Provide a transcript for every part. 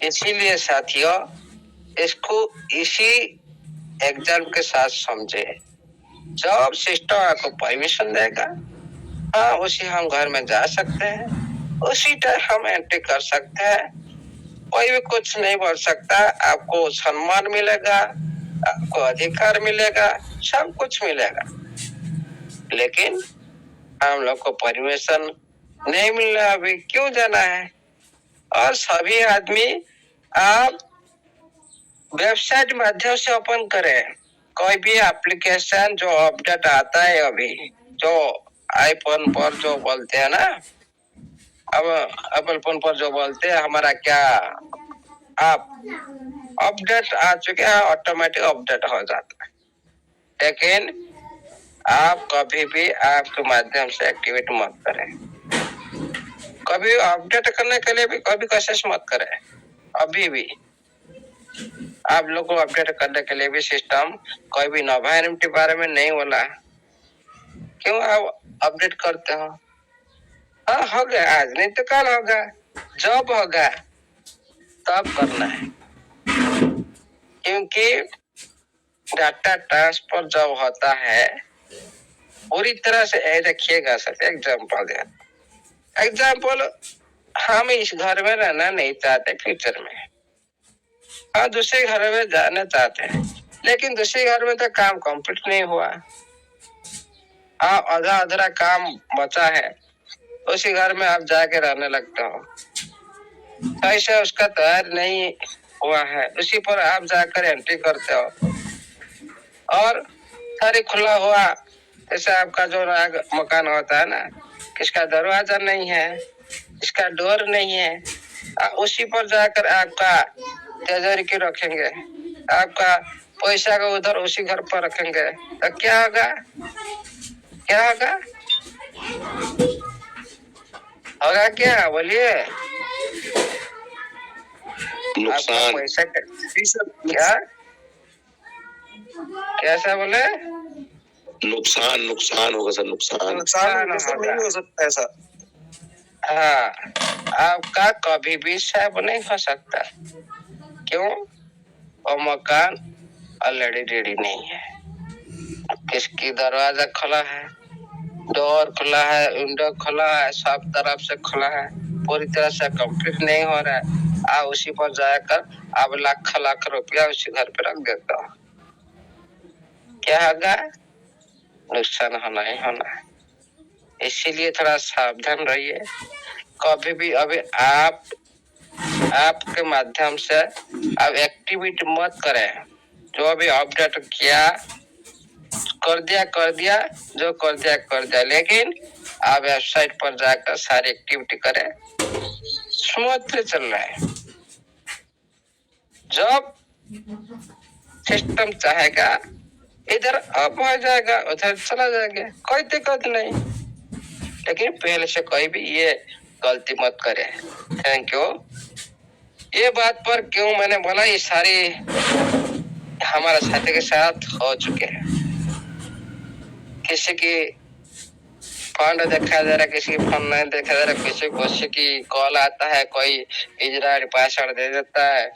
इसीलिए साथियों इसको इसी एग्जाम के साथ समझे। जब सिस्टम आपको परमिशन देगा, हाँ उसी हम घर में जा सकते हैं, उसी टाइम हम एंट्री कर सकते हैं। कोई भी कुछ नहीं बोल सकता। आपको सम्मान मिलेगा, आपको अधिकार मिलेगा, सब कुछ मिलेगा। लेकिन हम लोग को परमिशन नहीं मिल रहा, अभी क्यों जाना है? और सभी आदमी आप वेबसाइट माध्यम से ओपन करें। कोई भी एप्लीकेशन जो अपडेट आता है अभी, जो आईफोन पर जो बोलते हैं ना, अब एप्पल फोन पर जो बोलते हैं हमारा क्या आप अपडेट आ चुके हैं, ऑटोमेटिक अपडेट हो जाता है। लेकिन आप कभी भी ऐप के माध्यम से एक्टिवेट मत करें। कभी अपडेट करने के लिए भी कभी कोशिश मत करें। अभी भी आप लोग को अपडेट करने के लिए भी सिस्टम कोई भी नोवा एनएमटी बारे में नहीं बोला। क्यों आप अपडेट करते हो? हाँ होगा, आज नहीं तो कल होगा। जब होगा तब करना है, क्योंकि डाटा ट्रांसफर जब होता है पूरी तरह से देखिएगा। सर एग्जाम्पल हम इस घर में रहना नहीं चाहते फ्यूचर में, हाँ दूसरे घर में जाना चाहते हैं, लेकिन दूसरे घर में तो काम कंप्लीट नहीं हुआ, हाँ आधा अधूरा काम बचा है, उसी घर में आप जाके रहने लगते हो। ऐसे उसका तैयार नहीं हुआ है, उसी पर आप जाकर एंट्री करते हो और सारी खुला हुआ, जैसे आपका जो मकान होता है ना, किसका दरवाजा नहीं है, इसका डोर नहीं है, उसी पर जाकर आपका तिजोरी की रखेंगे, आपका पैसा का उधर उसी घर पर रखेंगे, तो क्या होगा? क्या होगा? होगा क्या? बोलिए। नुकसान। पैसा क्या कैसा बोले? नुकसान नुकसान होगा सर, नुकसान नहीं हो सकता ऐसा। हाँ, आपका कभी भी सेव नहीं हो सकता। क्यों? वो मकान ऑलरेडी रेडी नहीं है। किसकी दरवाजा खुला है, डोर खुला है, विंडो खुला है, सब तरफ से खुला है, पूरी तरह से कंप्लीट नहीं हो रहा है। आप उसी पर जाकर आप लाख लाख रुपया उसी घर पे रख देता हो, क्या होगा? नुकसान होना ही होना है। इसीलिए थोड़ा सावधान रहिए। कभी भी अभी आपके माध्यम से आप एक्टिविटी मत करें। जो भी अपडेट किया कर दिया, जो कर दिया, लेकिन आप वेबसाइट पर जाकर सारी एक्टिविटी करें। स्मूथली चल रहा है। जब सिस्टम चाहेगा इधर अप हो जाएगा, उधर चला जाएगा, कोई दिक्कत नहीं। लेकिन पहले से कोई भी ये गलती मत करे। Thank you. ये बात पर क्यों मैंने बोला, ये सारी हमारे साथी के साथ हो चुके हैं। किसी की फंड देखा जा रहा, किसी की फंड नहीं देखा जा रहा, किसी की कॉल आता है, कोई इजराइल पासवर्ड दे देता है,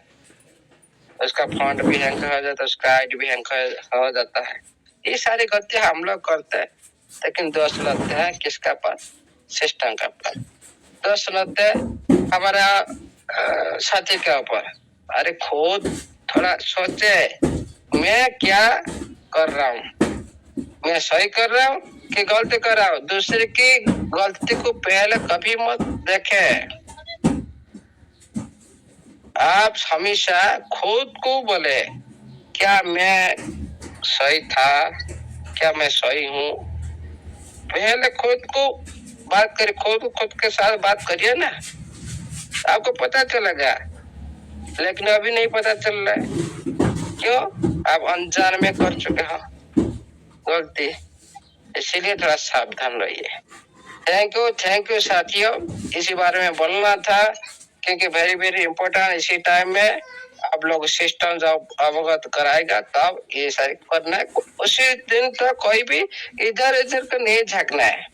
उसका फंड भी हैंग हो जाता है, उसका आईडी भी हैंग हो जाता है। ये सारी गलतियां हम लोग करते हैं, लेकिन दोष लगते हैं किसका पास? सिस्टम का पास। दोष लगते हैं हमारा साथी के ऊपर। अरे खुद थोड़ा सोचे, मैं क्या कर रहा हूँ, मैं सही कर रहा हूँ कि गलती कर रहा हूँ? दूसरे की गलती को पहले कभी मत देखें। आप हमेशा खुद को बोले, क्या मैं सही था, क्या मैं सही हूँ? पहले खुद को बात करिए, खुद के साथ बात करिए ना, आपको पता चलेगा। लेकिन अभी नहीं पता चल रहा है। क्यों? आप अनजान में कर चुके हो गलती, इसीलिए थोड़ा सावधान रहिए। थैंक यू साथियों। इसी बारे में बोलना था, क्योंकि वेरी वेरी इम्पोर्टेंट। इसी टाइम में आप लोग सिस्टम जब अवगत कराएगा तब ये सारी करना है। उसी दिन तो कोई भी इधर उधर को नहीं झांकना है।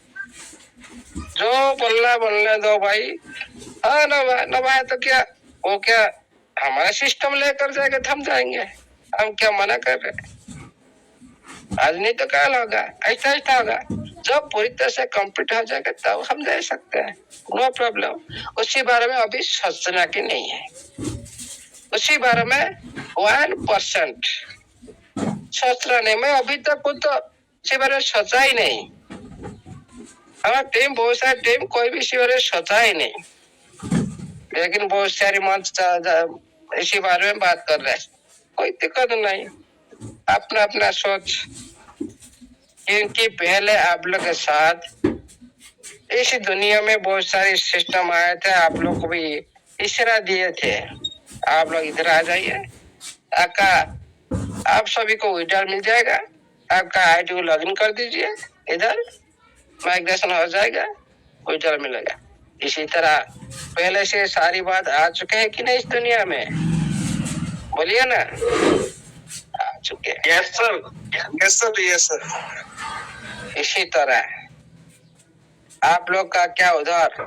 जो बोलना बोलने दो भाई। हाँ नवाया तो क्या, वो क्या हमारा सिस्टम लेकर जाएगा, थम जाएंगे। हम क्या मना कर रहे हैं? आज नहीं तो कल होगा, ऐसा ऐसा होगा। जब पूरी तरह से कंप्लीट हो जाएगा तब हम दे सकते हैं, नो प्रॉब्लम। उसी बारे में अभी सोचना की नहीं है, उसी बारे में 1% सोचना नहीं। मैं अभी तक खुद तो इसी बारे में सोचा ही नहीं। हमारा टीम, बहुत सारी टीम, कोई भी इसी बारे में सोचा ही नहीं, लेकिन बहुत सारी मंच इसी बारे में बात कर रहे हैं। कोई दिक्कत नहीं, अपना अपना सोच। क्योंकि पहले आप लोग के साथ इस दुनिया में बहुत सारे सिस्टम आए थे, आप लोग को भी इशारा दिए थे, आप लोग इधर आ जाइए, आपका आप सभी को विड्रॉल मिल जाएगा, आपका आईडी लॉगिन कर दीजिए, इधर माइग्रेशन हो जाएगा, विड्रॉल मिलेगा। इसी तरह पहले से सारी बात आ चुके हैं कि नहीं इस दुनिया में? बोलिए ना, आ चुके हैं। Yes sir, yes sir, yes sir. इसी तरह आप लोग का क्या उधर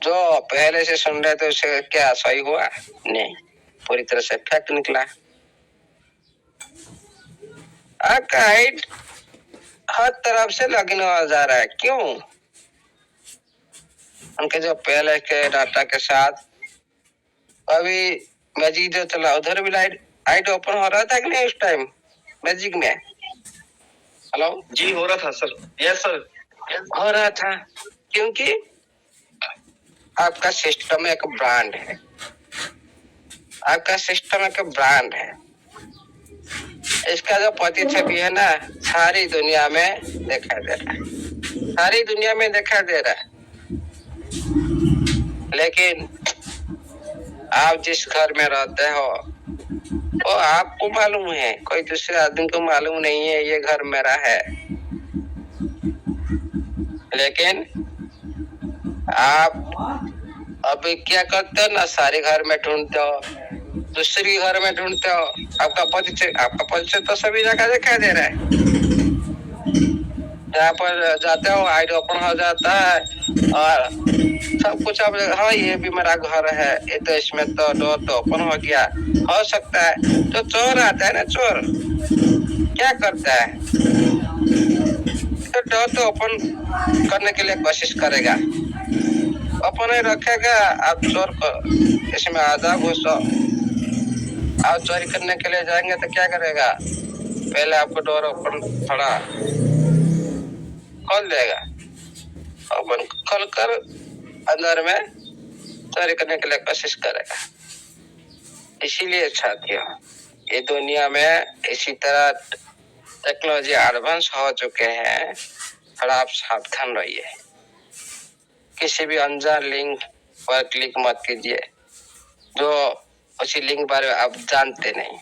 जो पहले से सुन रहे थे उसे क्या सही हुआ? नहीं, पूरी तरह से फैक्ट निकला। आपका हाइट हर तरफ से लॉगिन हो जा रहा है, क्यों? उनके जो पहले के डाटा के साथ अभी मैजिक जो चला उधर भी लाइट ओपन हो रहा था कि नहीं उस टाइम मैजिक में? हेलो जी, हो रहा था सर। यस सर, हो रहा था, क्योंकि आपका सिस्टम एक ब्रांड है, आपका सिस्टम एक ब्रांड है। इसका जो प्रतिच्छवि है ना, सारी दुनिया में दिखाई दे रहा है, सारी दुनिया में दिखाई दे रहा है। लेकिन आप जिस घर में रहते हो वो आपको मालूम है, कोई दूसरे आदमी को मालूम नहीं है ये घर मेरा है। लेकिन आप अभी क्या करते हो ना, सारे घर में ढूंढते हो, दूसरी घर में ढूंढते हो। आपका परिचय तो सभी जगह दिखाई दे रहा है। यहाँ पर जाते हो, आईडी ओपन हो जाता है और सब कुछ आप, हाँ ये भी मेरा घर है, ये तो इसमें तो डोर तो ओपन हो गया, हो सकता है। तो चोर आता है ना, चोर क्या करता है? तो डोर तो ओपन करने के लिए कोशिश करेगा, ओपन ही रखेगा। आप चोर को इसमें आधा घुसो, आप चोरी करने के लिए जाएंगे तो क्या करेगा? पहले आपको डोर ओपन थोड़ा खोल देगा, ओपन खोलकर अंदर में चोरी करने के लिए कोशिश करेगा। इसीलिए साथियों, ये दुनिया में इसी तरह टेक्नोलॉजी एडवांस हो चुके हैं, थोड़ा आप सावधान रहिए। किसी भी अनजान लिंक पर क्लिक मत कीजिए, जो उसी लिंक बारे में आप जानते नहीं,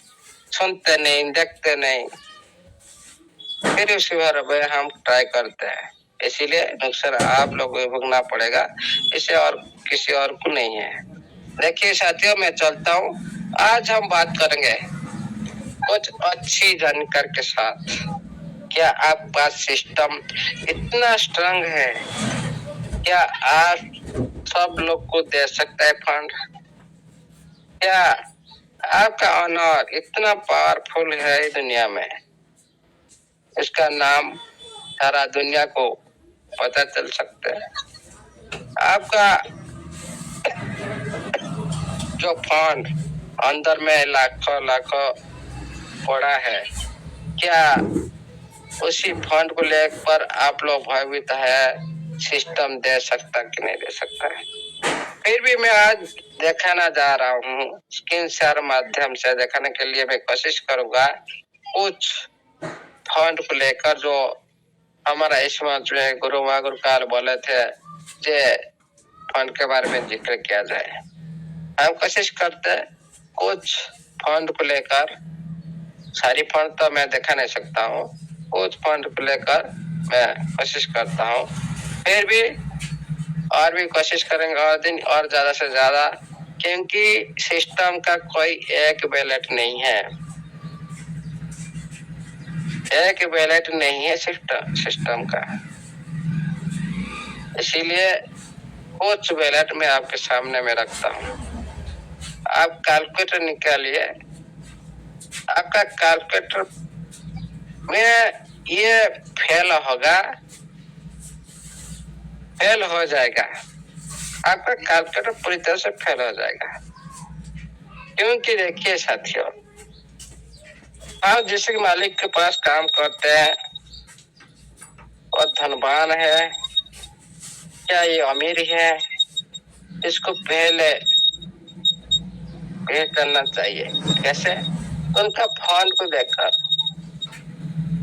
सुनते नहीं, देखते नहीं, फिर उसी बारे में हम ट्राई करते हैं। इसीलिए नुकसान आप लोगों को भुगतना पड़ेगा, इसे और किसी और को नहीं है। देखिए साथियों, मैं चलता हूँ। आज हम बात करेंगे कुछ अच्छी जानकारी के साथ। क्या आपका सिस्टम इतना स्ट्रांग है? क्या आप सब लोग को दे सकता है फंड? क्या आपका ऑनर इतना पावरफुल है दुनिया में? इसका नाम सारा दुनिया को पता चल सकता है। आपका जो फंड अंदर में लाखों लाखों पड़ा है, क्या उसी फंड को लेकर आप लोग भयभीत है? सिस्टम दे सकता कि नहीं दे सकता है? फिर भी मैं आज दिखाना जा रहा हूँ, स्क्रीन शेयर माध्यम से दिखाने के लिए मैं कोशिश करूंगा। कुछ फंड को लेकर जो हमारा इस मंच में गुरु महागुरुकाल बोले थे, जे फंड के बारे में जिक्र किया जाए। हम कोशिश करते हैं कुछ फंड को लेकर, सारी फंड तो मैं दिखा नहीं सकता हूँ, कुछ फंड को लेकर मैं कोशिश करता हूँ। फिर भी और भी कोशिश करेंगे और दिन और ज्यादा से ज्यादा, क्योंकि सिस्टम का कोई एक बैलेट नहीं है, एक बैलेट नहीं है सिस्टम का। इसीलिए कुछ बैलेट में आपके सामने में रखता हूँ। आप कैलकुलेटर निकालिए। आपका कैलकुलेटर में ये फेल होगा, फेल हो जाएगा। आपका कैलकुलेटर पूरी तरह से फेल हो जाएगा। क्योंकि देखिए साथियों, आप जिस मालिक के पास काम करते हैं और धनवान है क्या ये अमीर है, इसको पहले पे करना चाहिए। कैसे? उनका फंड को देखकर,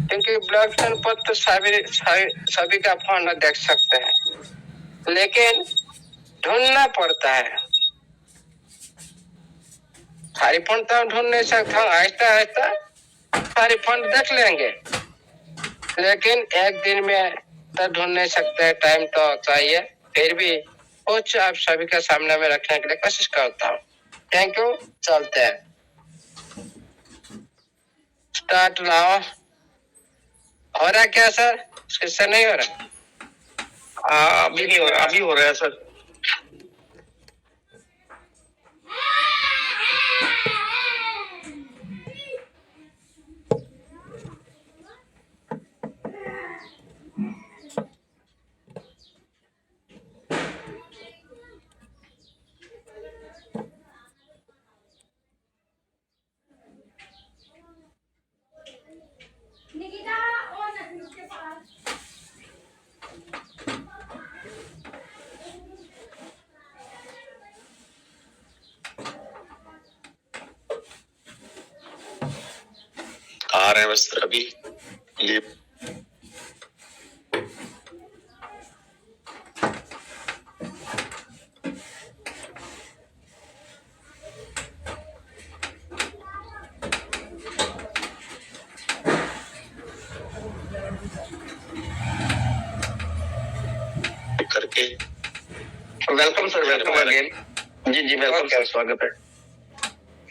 क्योंकि ब्लड फंड पर तो सभी का फंड देख सकते हैं, लेकिन ढूंढना पड़ता है। सारी फंड तो ढूंढ नहीं सकता, आहिस्ता आहिस्ता सारी फंड देख लेंगे, लेकिन एक दिन में तो ढूंढ नहीं सकते, टाइम तो चाहिए। फिर भी कुछ आप सभी के सामने में रखने के लिए कोशिश करता हूँ। Thank you. चलते हैं। Start now. हो रहा क्या सर? किससे नहीं हो रहा? अभी नहीं हो रहा, अभी हो रहा है सर। आ रहे हैं बस अभी ये करके। Welcome sir, welcome again. जी जी वेलकम सर, स्वागत है।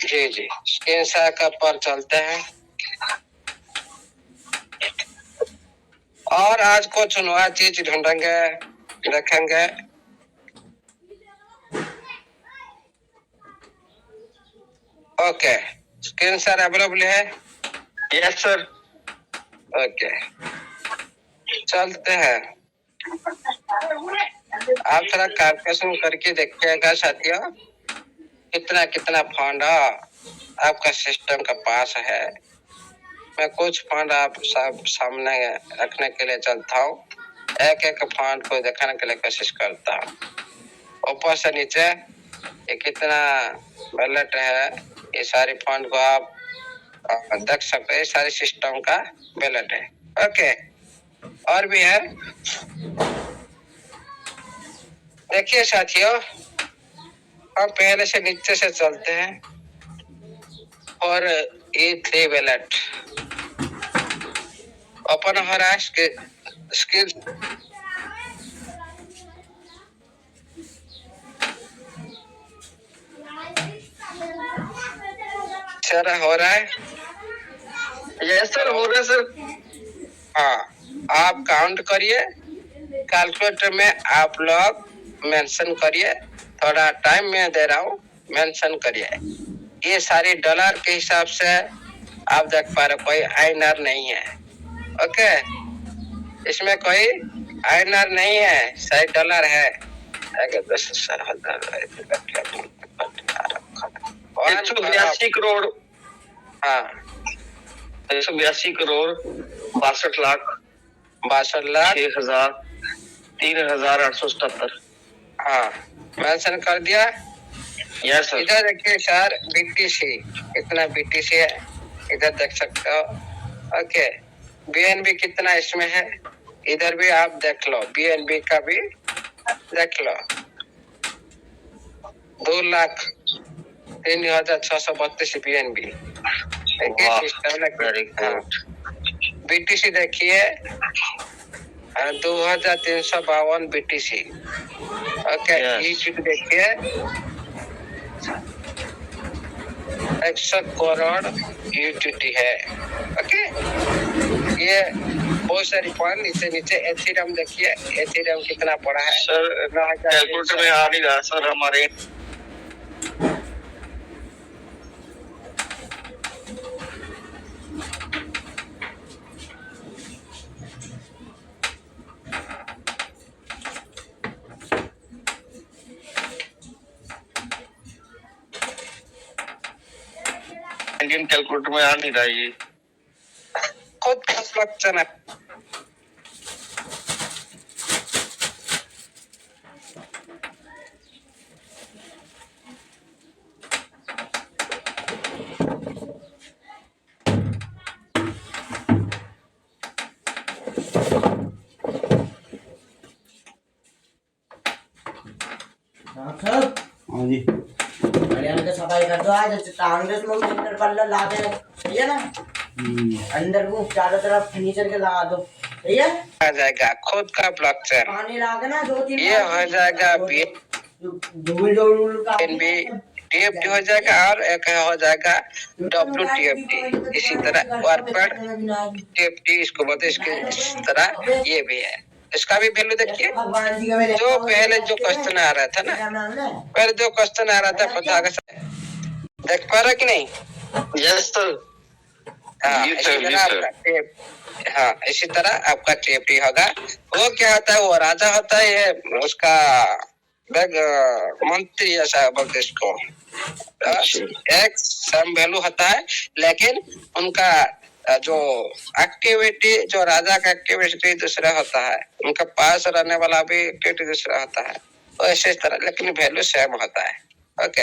जी जी, स्क्रीन शेयर पर चलते हैं। और आज कुछ नया चीज ढूंढेंगे, देखेंगे। ओके, स्क्रीन शेयर अवेलेबल है? Yes sir. ओके, चलते हैं। आप थोड़ा कैलकुलेशन करके देखिएगा साथियों, कितना कितना फंड आपका सिस्टम का पास है। मैं कुछ फंड आप सब सामने रखने के लिए चलता हूँ, एक एक फंड को दिखाने के लिए कोशिश करता हूँ। ऊपर से नीचे ये कितना बैलेट है, ये सारी फंड को आप देख सकते हैं। सारे सिस्टम का बैलेट है। ओके, और भी है। देखिए साथियों, हम पहले से नीचे से चलते हैं और ये 3 बैलेट ओपन हो रहा है। स्क्रीन शेयर हो रहा है? यस सर, हो रहा है सर। हाँ, आप काउंट करिए, कैलकुलेटर में आप लोग मेंशन करिए। थोड़ा टाइम में दे रहा हूँ, मेंशन करिए। ये सारी डॉलर के हिसाब से आप देख पा रहे, कोई आईएनआर नहीं है। ओके, इसमें कोई आईएनआर नहीं है, सारी डॉलर है। 182 करोड़। हाँ, 182 करोड़ 62 लाख 62,00,000 3,877। हाँ, मेंशन कर दिया। Yes sir. इधर देखिए सर, बीटीसी कितना बीटीसी है, इधर देख सकते हो। ओके, बीएनबी कितना इसमें है, इधर भी आप देख लो, बीएनबी का भी देख लो। 2,03,632 बीएनबी। देखिए सिस्टम में बीटीसी देखिए 2,352 बीटीसी। ओके, देखिए 100 करोड़ यूटीटी है। ओके, ये बहुत सारी पॉइंट नीचे नीचे। एथेरियम देखिए, एथेरियम कितना बड़ा है सर। कैलकुलेटर में आ नहीं रहा सर हमारे। इंडियन कैलकुलेटर में आ नहीं रहा ये। खुद का फ्लक्चुएशन है। हाँ जी, हरियाणा का सफाई कर दो आज। कांग्रेस में अंदर पल्ला ला दे, सही है ना? अंदर को चारों तरफ फर्नीचर के लगा दो, सही है? आ जाएगा खुद का फ्लक्चर। पानी ला के ना 2-3 ये हो जाएगा धूल का टीएफटी हो जाएगा, और एक हो जाएगा WTFT। इसी तरह वर्पर टीएफटी इसको बोलते हैं। इसके इस तरह ये भी है। इसका भी वैल्यू देखिए। भगवान जी का मेरे जो पहले जो क्वेश्चन आ रहा था ना, पहले जो क्वेश्चन आ रहा था पता देख पा रहा कि नहीं? Yes sir. हाँ, इसी तरह आपका हाँ, इसी तरह आपका टीएफटी होगा। वो क्या होता है? वो राजा होता है, ये उसका मंत्री ऐसा बोलते इसको। एक सम वैल्यू होता है, लेकिन उनका जो एक्टिविटी, जो राजा का एक्टिविटी दूसरा होता है, उनका पास रहने वाला भी एक्टिविटी दूसरा होता है। तो ऐसे तरह, लेकिन वैल्यू सेम होता है। ओके,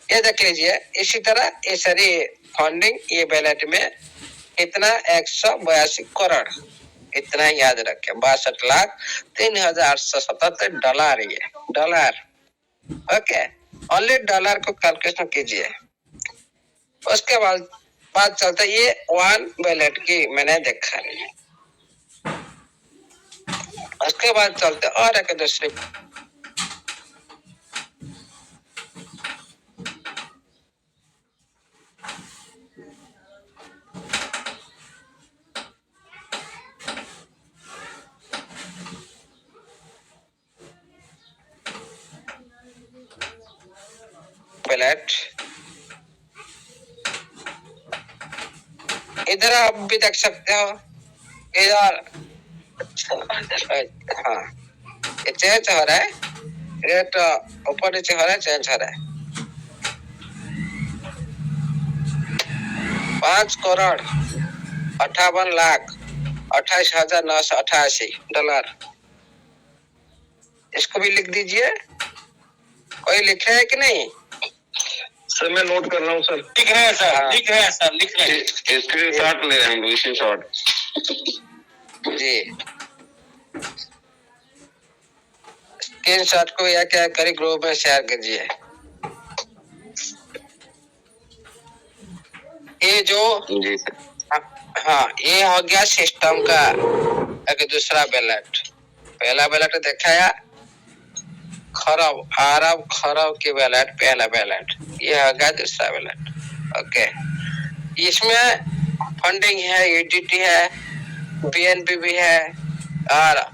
ये देख लीजिए। इसी तरह ये सारी फंडिंग ये बैलेट में कितना 182 करोड़, इतना याद रखें। 62,03,877 डॉलर, ये डॉलर। ओके, ओनली डॉलर को कैलकुलेशन कीजिए। उसके बाद बात चलता है ये वन बैलेट की मैंने देखा नहीं। उसके बाद चलते और एक दूसरी बैलेट। इधर आप भी देख सकते हो, इधर हाँ, ये चेंज हो रहा है, रेट ऊपर नीचे हो रहा है, चेंज हो रहा है। 5,58,28,988 डॉलर। इसको भी लिख दीजिए। कोई लिख रहा है कि नहीं? सर मैं नोट कर रहा हूँ सर। लिख रहे हैं सर, लिख रहे हैं सर, लिख रहे हैं। स्क्रीनशॉट ले रहे हैं, स्क्रीनशॉट जी। स्क्रीनशॉट को या क्या करें, ग्रुप में शेयर कीजिए। ये जो जी सर। हाँ, ये हो गया सिस्टम का एक दूसरा बैलेट। पहला बैलेट दिखाया खरब अरब खरब की बैलेट, पहला बैलेट। ये हो गया दूसरा बैलेट। ओके, इसमें फंडिंग है, यूटीटी है, बीएनपी भी है, और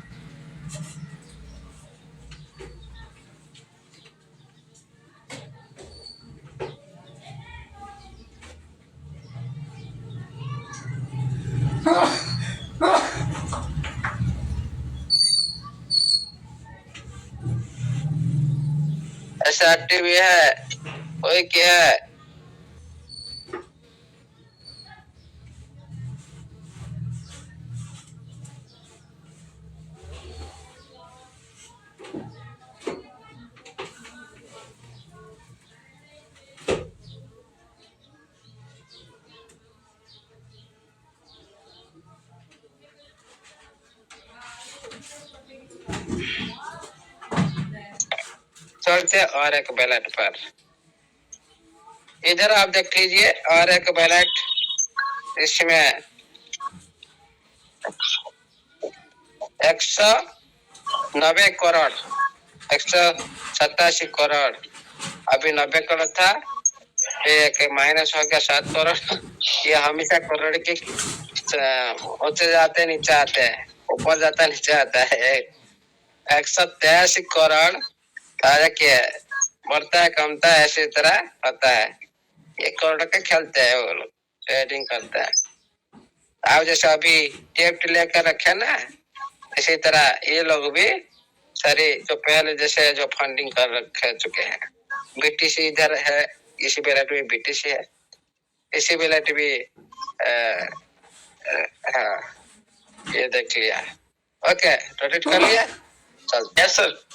SRT भी है। कोई क्या है? चलते और एक बैलेट पर। इधर आप देख लीजिए और एक बैलेट। इसमें 190 करोड़, 187 करोड़। अभी 90 करोड़ था, एक माइनस हो गया 7 करोड़। ये हमेशा करोड़ की ऊंचे जाते नीचे आते हैं, ऊपर जाता है नीचे आता है। 183 करोड़ क्या बढ़ता है कमता है, इसी तरह होता है। ये करोड़ के खेलते हैं वो लोग, ट्रेडिंग करते हैं। आप जैसे अभी टेप्ट लेकर रखे ना, इसी तरह ये लोग भी सारे जो पहले जैसे जो फंडिंग कर रखे चुके हैं। बीटीसी इधर है, इसी बेलेट में बीटीसी है, इसी बेलेट भी हाँ ये देख लिया। ओके रोटेट कर लिया, चल। Yes sir.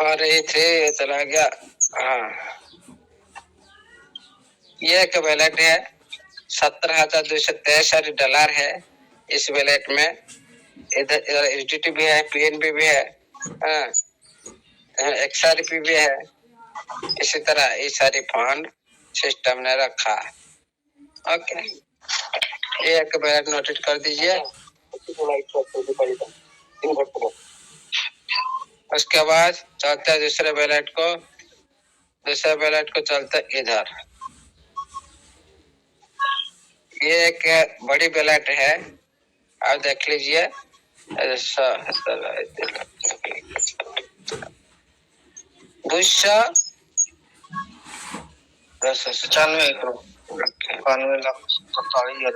अरे थे चला गया। हाँ ये एक बैलेट है, 17,263 डॉलर है इस बैलेट में। इधर एचडीटी भी है, पीएनबी भी है, एक्सआरपी भी है। इसी तरह ये सारी फंड सिस्टम ने रखा। ओके ये एक बैलेट नोटेट कर दीजिए। उसके बाद चलते दूसरे बैलेट को, दूसरे बैलेट को चलते इधर। ये एक बड़ी बैलेट है, आप देख लीजिए। 95 करोड़ 91 लाख 47 हजार।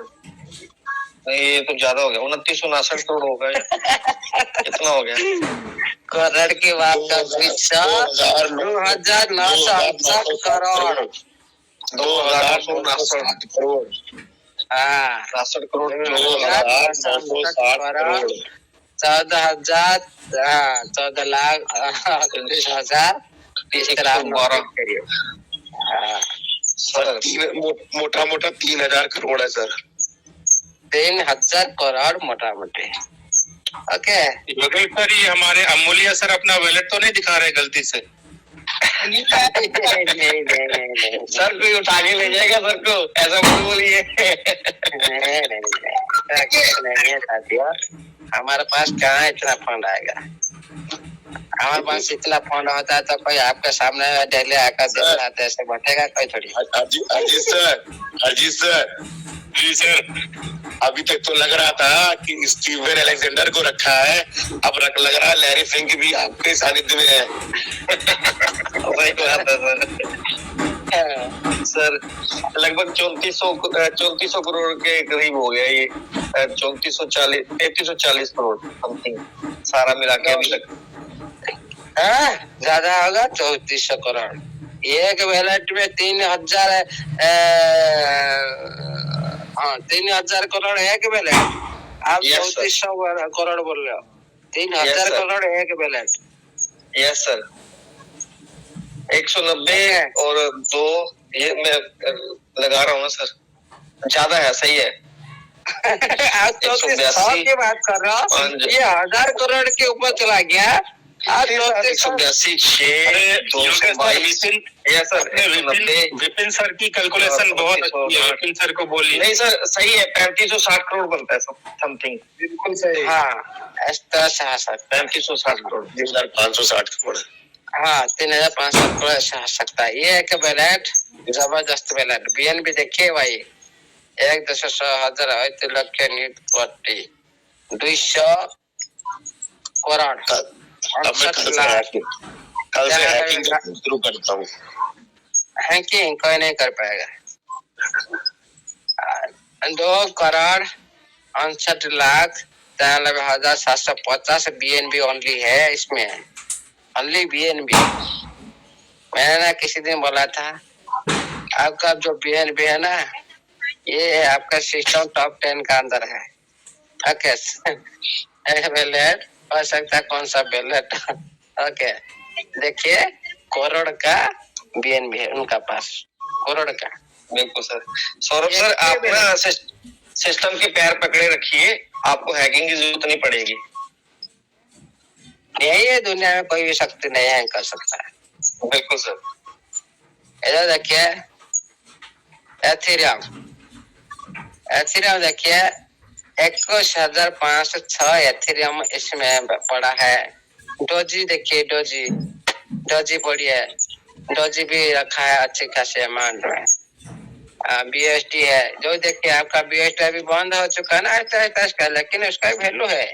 नहीं ये तो ज्यादा हो गया, 2959 करोड़ हो गया। इतना हो गया करोड़ की बात का 2,968 करोड़ 2,959 करोड़ 62 करोड़ 14 लाख 19,000 सर। मोटा मोटा 3,000 करोड़ है सर। 3,000 करोड़ मोटा मोटी। ओके सर ये हमारे अमूल्य सर अपना वैलेट तो नहीं दिखा रहे गलती से? नहीं सर कोई उठा के ले जाएगा सर को, ऐसा मत बोलिए। नहीं है साथियों, हमारे पास कहाँ इतना फंड आएगा। हमारे पास इतना फंड होता है तो कोई आपके सामने डेली आकर दिखाते ऐसे बैठेगा कोई थोड़ी। अजीत सर जी सर, अभी तक तो लग रहा था कि स्टीवन अलेक्जेंडर को रखा है, अब लग रहा है लैरी फिंक भी आपके सानिध्य में है। वही बात है सर। लगभग 3400 करोड़ के करीब हो गया ये। 3340 करोड़ समथिंग सारा मिला के अभी तक। ज्यादा होगा 3400 करोड़। एक बैलेट में 3,000 3,000 करोड़ है एक बैलेट। आप 3400 करोड़ बोल रहे हो। 3,000 करोड़ है एक बैलेट। Yes sir. 190 और 2 ये मैं लगा रहा हूँ ना सर, ज्यादा है, सही है। आप 180 की बात कर रहे हो, ये 1,000 करोड़ के ऊपर चला गया। आप 182 विपिन सर की कैलकुलेशन बहुत अच्छी है, विपिन सर को बोलिए। नहीं सर सही है, 3560 करोड़ बनता है समथिंग। बिल्कुल सही। हाँ इस तरह से आ सकता है। 3560 करोड़ 3,560 करोड़। हाँ 3,500 करोड़ ऐसा आ सकता है। ये एक बैलेट जबरदस्त बैलेट। बीएनबी देखिए भाई, 1,10,000 लक्ष 200 करोड़ 68 लाख। कल से हैकिंग शुरू करता हूँ। हैकिंग कोई नहीं कर पाएगा। 2 करोड़ 68 लाख 93,750 बीएनबी ओनली है इसमें, ओनली बीएनबी। मैंने ना किसी दिन बोला था आपका जो बीएनबी है ना, ये आपका सिस्टम टॉप 10 का अंदर है। ओके बैलेट हो सकता है कौन सा बैलेट। ओके देखिए करोड़ का बीएनबी है उनका पास, करोड़ का। बिल्कुल सर। सौरभ सर आप ना सिस्टम के पैर पकड़े रखिए, आपको हैकिंग की जरूरत नहीं पड़ेगी। यही है, दुनिया में कोई भी शक्ति नहीं है कर सकता है। बिल्कुल सर। इधर देखिए एथेरियम देखिए 21,506 एथेरियम इसमें पड़ा है। डोजी देखिए, डोजी पड़ी है, डोजी भी रखा है अच्छी खासी अमाउंट में। BST है, जो देखिए आपका BST अभी बंद हो चुका है ना ऐसा इसका, लेकिन उसका वैल्यू है।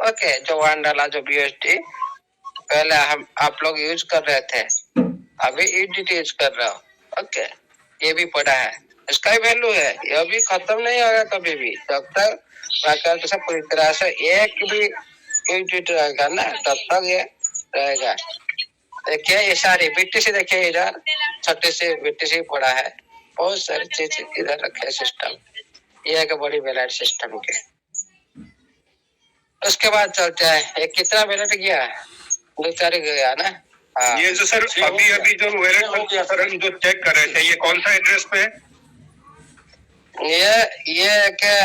ओके, जो 1 डाला जो BST पहले हम आप लोग यूज कर रहे थे, अभी EDT यूज कर रहा हूँ। ओके, ये भी पड़ा है, इसका ही वैल्यू है, ये भी खत्म नहीं होगा कभी भी, जब तक प्राकृत से पूरी तरह से एक भी EDT रहेगा ना तब तक ये रहेगा। देखिए ये सारी BTC देखिए इधर छोटे से BTC पड़ा है, बहुत सारी चीज इधर रखे सिस्टम, ये एक बड़ी वैलेट सिस्टम के। उसके बाद चलते हैं, ये कितना वैलेट गया, 2-4 गया ना। हाँ, ये जो सर अभी जो वैलेट हो गया सर, हम जो चेक कर रहे थे, ये कौन सा एड्रेस पे है? ये के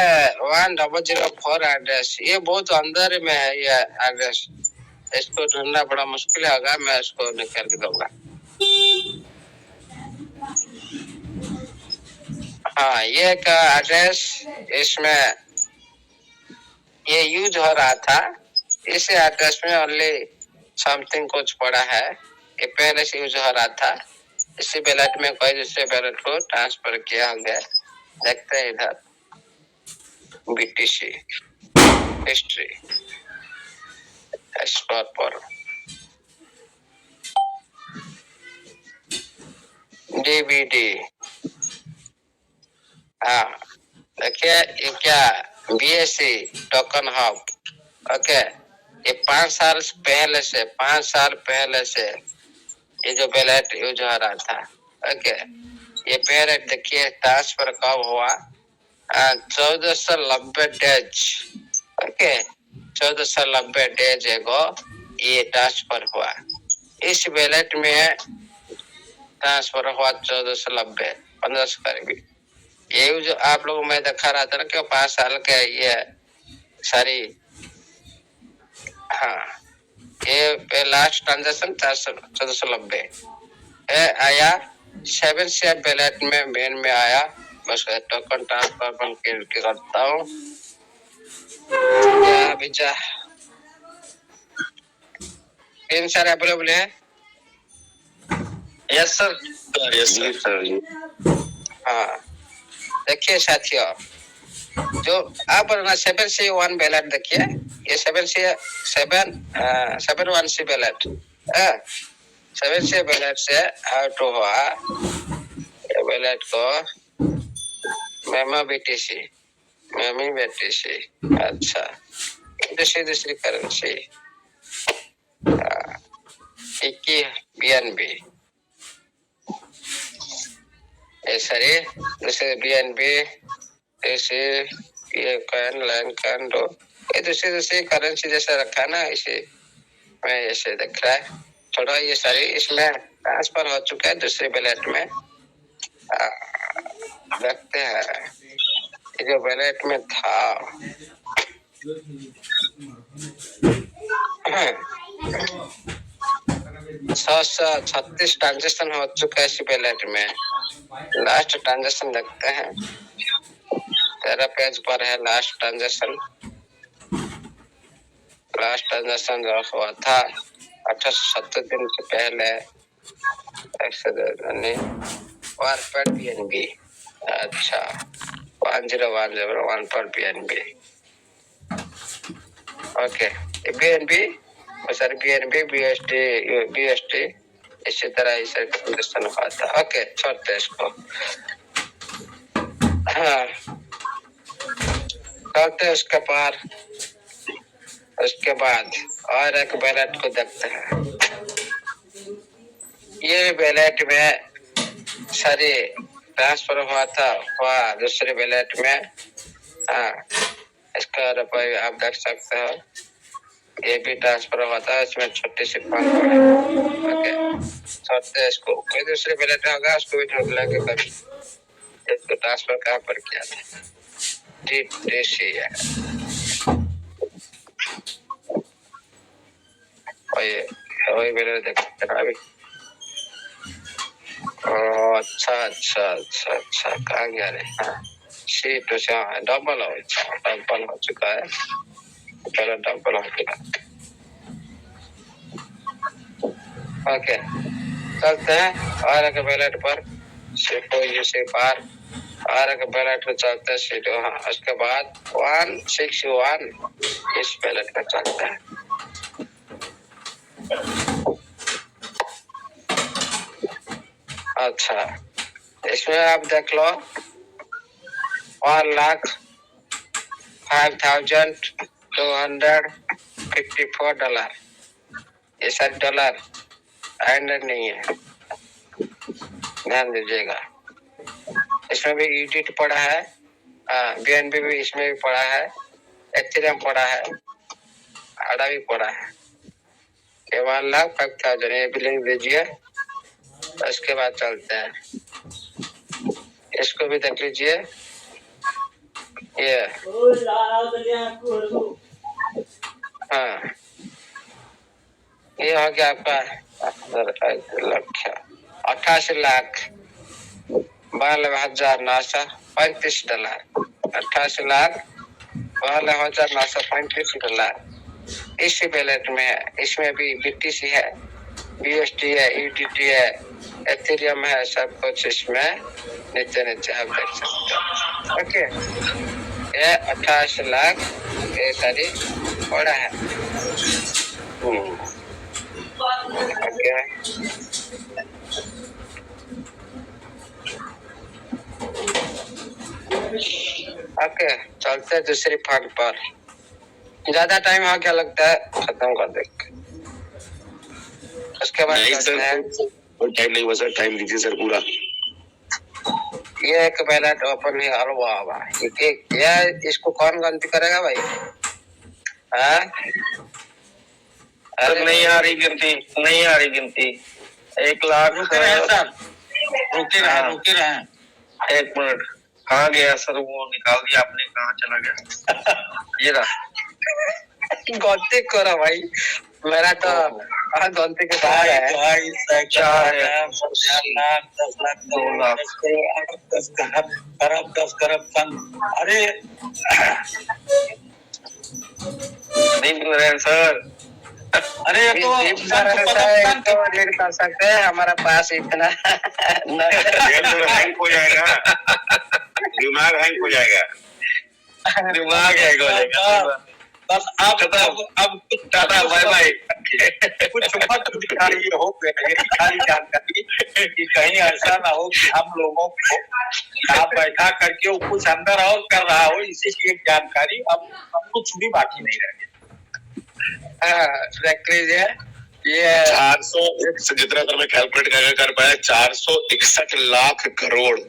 1004 एड्रेस, ये बहुत अंदर में है ये एड्रेस, इसको ढूंढना बड़ा मुश्किल होगा, मैं इसको निकाल के दूंगा। हाँ, ये का एड्रेस, इसमें ये यूज हो रहा था, इस एड्रेस में ओनली समथिंग कुछ पड़ा है, ये पहले से यूज हो रहा था, इसी बैलेट में कोई दूसरे बैलेट को ट्रांसफर किया गया। देखते हैं इधर BTC हिस्ट्री एक्सप्लोर पर DVD। हाँ देखिए ये क्या BSC टोकन हब। ओके, ये 5 साल पहले से ये जो बैलेट यूज हो रहा था। ओके, ये बैलेट देखिए ट्रांसफर कब हुआ, 1490 डेज। ओके, 1490 डेज एगो ये ट्रांसफर हुआ, इस बैलेट में ट्रांसफर हुआ 1490, 1500 करीब। ये जो आप लोग मैं दिखा रहा था ना कि 5 साल के ये सारी, हाँ ये लास्ट ट्रांजेक्शन 1490 आया, 7 शेयर बैलेट में मेन में आया, बस टोकन ट्रांसफर करता हूँ। क्या 3 शेयर अवेलेबल है। Yes sir, yes sir. हाँ देखिए साथियों, जो आप 7C1 बैलेट देखिए, ये 7C बैलेट, 7C बैलेट से आउट हुआ ये बैलेट को मेमो BTC, अच्छा दूसरी करेंसी, इक्की BNB, सॉरी दूसरे BNB, ऐसे ये कॉइन लाइन कॉइन दो, ये दूसरी करेंसी जैसे रखा ना, इसे मैं ऐसे दिख रहा है थोड़ा, ये सारी इसमें ट्रांसफर हो चुका है दूसरे बैलेट में। देखते हैं ये जो बैलेट में था, 636 ट्रांजेक्शन हो चुका है इस बैलेट में। लास्ट ट्रांजेक्शन देखते हैं, 13 पेज पर है लास्ट ट्रांजेक्शन। लास्ट ट्रांजेक्शन जो हुआ था 1870 दिन से पहले, 1 BNB, अच्छा 10101 BNB। Okay, BNB sir BNB BST इसी तरह इसे ट्रांजेक्शन हुआ था। ओके, छोड़ते इसको। हाँ चलते उसके बाद और एक बैलेट को देखते हैं। ये बैलेट में सारी ट्रांसफर हुआ दूसरे बैलेट में। हाँ, इसका रुपये आप देख सकते हो, ये भी ट्रांसफर हुआ था, इसमें छोटी सी फंड है। ओके, छोड़ते इसको, कोई दूसरे बैलेट होगा उसको भी ढूंढ लेंगे कभी, इसको ट्रांसफर कहाँ पर किया था। DTC है, वही बैलेट देखते हैं अभी। अच्छा कहाँ गया रे, हाँ C2 से डबल हो चुका है, पहले डबल हो चुका। ओके, चलते हैं और एक बैलेट पर, C4 पार और एक बैलेट में चलता है सीधो। हाँ, उसके बाद 161 इस बैलेट में चलता है। अच्छा, इसमें आप देख लो $1,05,254। ये सब डॉलर एंड नहीं है, ध्यान दीजिएगा। इसमें भी यूनिट पड़ा है, BNB भी इसमें भी पड़ा है, एथेरियम पड़ा है, आडा भी पड़ा है। 1,05,000 ये भी लिख दीजिए। उसके बाद चलते हैं, इसको भी देख लीजिए। ये हाँ, ये हो गया आपका 88,92,935 डॉलर। 88,92,935 डॉलर इसी बैलेट में है। इसमें भी BTC है, USD है, UDT है, एथेरियम है, सब कुछ इसमें नीचे नीचे आप देख सकते हैं। ओके, ये 88 लाख ये सारी बड़ा है। ओके, ओके, चलते हैं दूसरी फंड पर। ज्यादा टाइम हो क्या लगता है, खत्म कर दे। उसके बाद टाइम नहीं हुआ सर, टाइम दीजिए सर पूरा। ये एक बैलेट ओपन है, वाह ये इसको कौन गलती करेगा भाई? अरे नहीं आ रही गिनती, नहीं आ रही गिनती। 1 लाख रुके रहे सर, रुके रहे। 1 मिनट, कहाँ गया सर? वो निकाल दिया आपने, कहाँ चला गया? ये रहा। गलती करो भाई, मेरा तो गलती के बाहर है। 4 है, 10 लाख 2 लाख 10 खरब सन। अरे नहीं मिल रहे हैं सर। अरे तो रीड कर सकते हैं, हमारा पास इतना हैंग हो जाएगा, दिमाग हैंग हो जाएगा, दिमाग है हो जाएगा। बस अब कुछ टाटा बाय बाय। कुछ मत दिखाइए हो खाली जानकारी कि कहीं ऐसा ना हो कि हम लोगों को यहाँ बैठा करके वो कुछ अंदर और कर रहा हो। इसी की एक जानकारी, अब कुछ भी बाकी नहीं रह गया। देख लीजिए, ये 400 जितना सर मैं कैलकुलेट कर पाया, 461 लाख करोड़।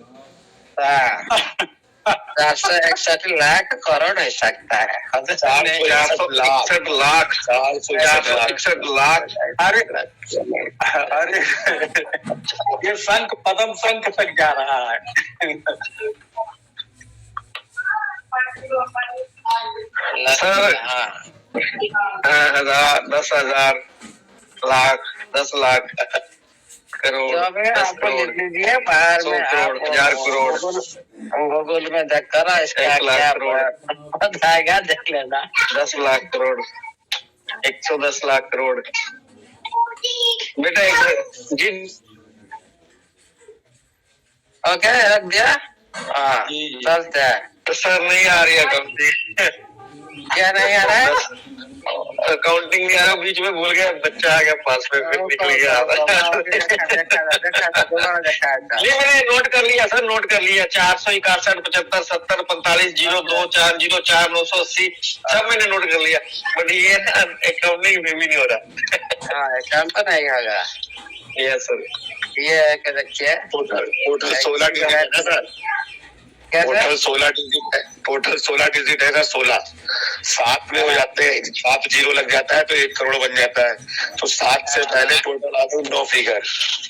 461 लाख करोड़ हो सकता है। 461 लाख। अरे ये शंख पदम शंख तक जा रहा है। सर 10,000 लाख 10 लाख करोड़, आपको लिख लीजिए बाहर में, 1,000 करोड़, गूगल में देख कर इसका 1 लाख क्या करोड़, बताएगा, देख लेना। 10 लाख करोड़, 110 लाख करोड़। बेटा एक जी, ओके रख दिया। हाँ, चलते हैं। तो सर नहीं आ रही है कंपनी। क्या नहीं आ रहा है? काउंटिंग नहीं आ रहा, बीच में भूल गया, बच्चा आ गया पास में, फिर निकल गया। ये मैंने नोट कर लिया सर, नोट कर लिया। 461 75 70 45 02 4 04 980 सब मैंने नोट कर लिया। बट ये काउंटिंग में भी नहीं हो रहा। काम तो नहीं होगा। यस सर, ये क्या देखिए, टोटल 16 डिजिट है ना सर, टोटल 16 डिजिट है, टोटल 16 डिजिट है सर। 16 7 में हो जाते हैं, 7 जीरो लग जाता है तो 1 करोड़ बन जाता है। तो 7 से पहले टोटल आते हैं 9 फिगर,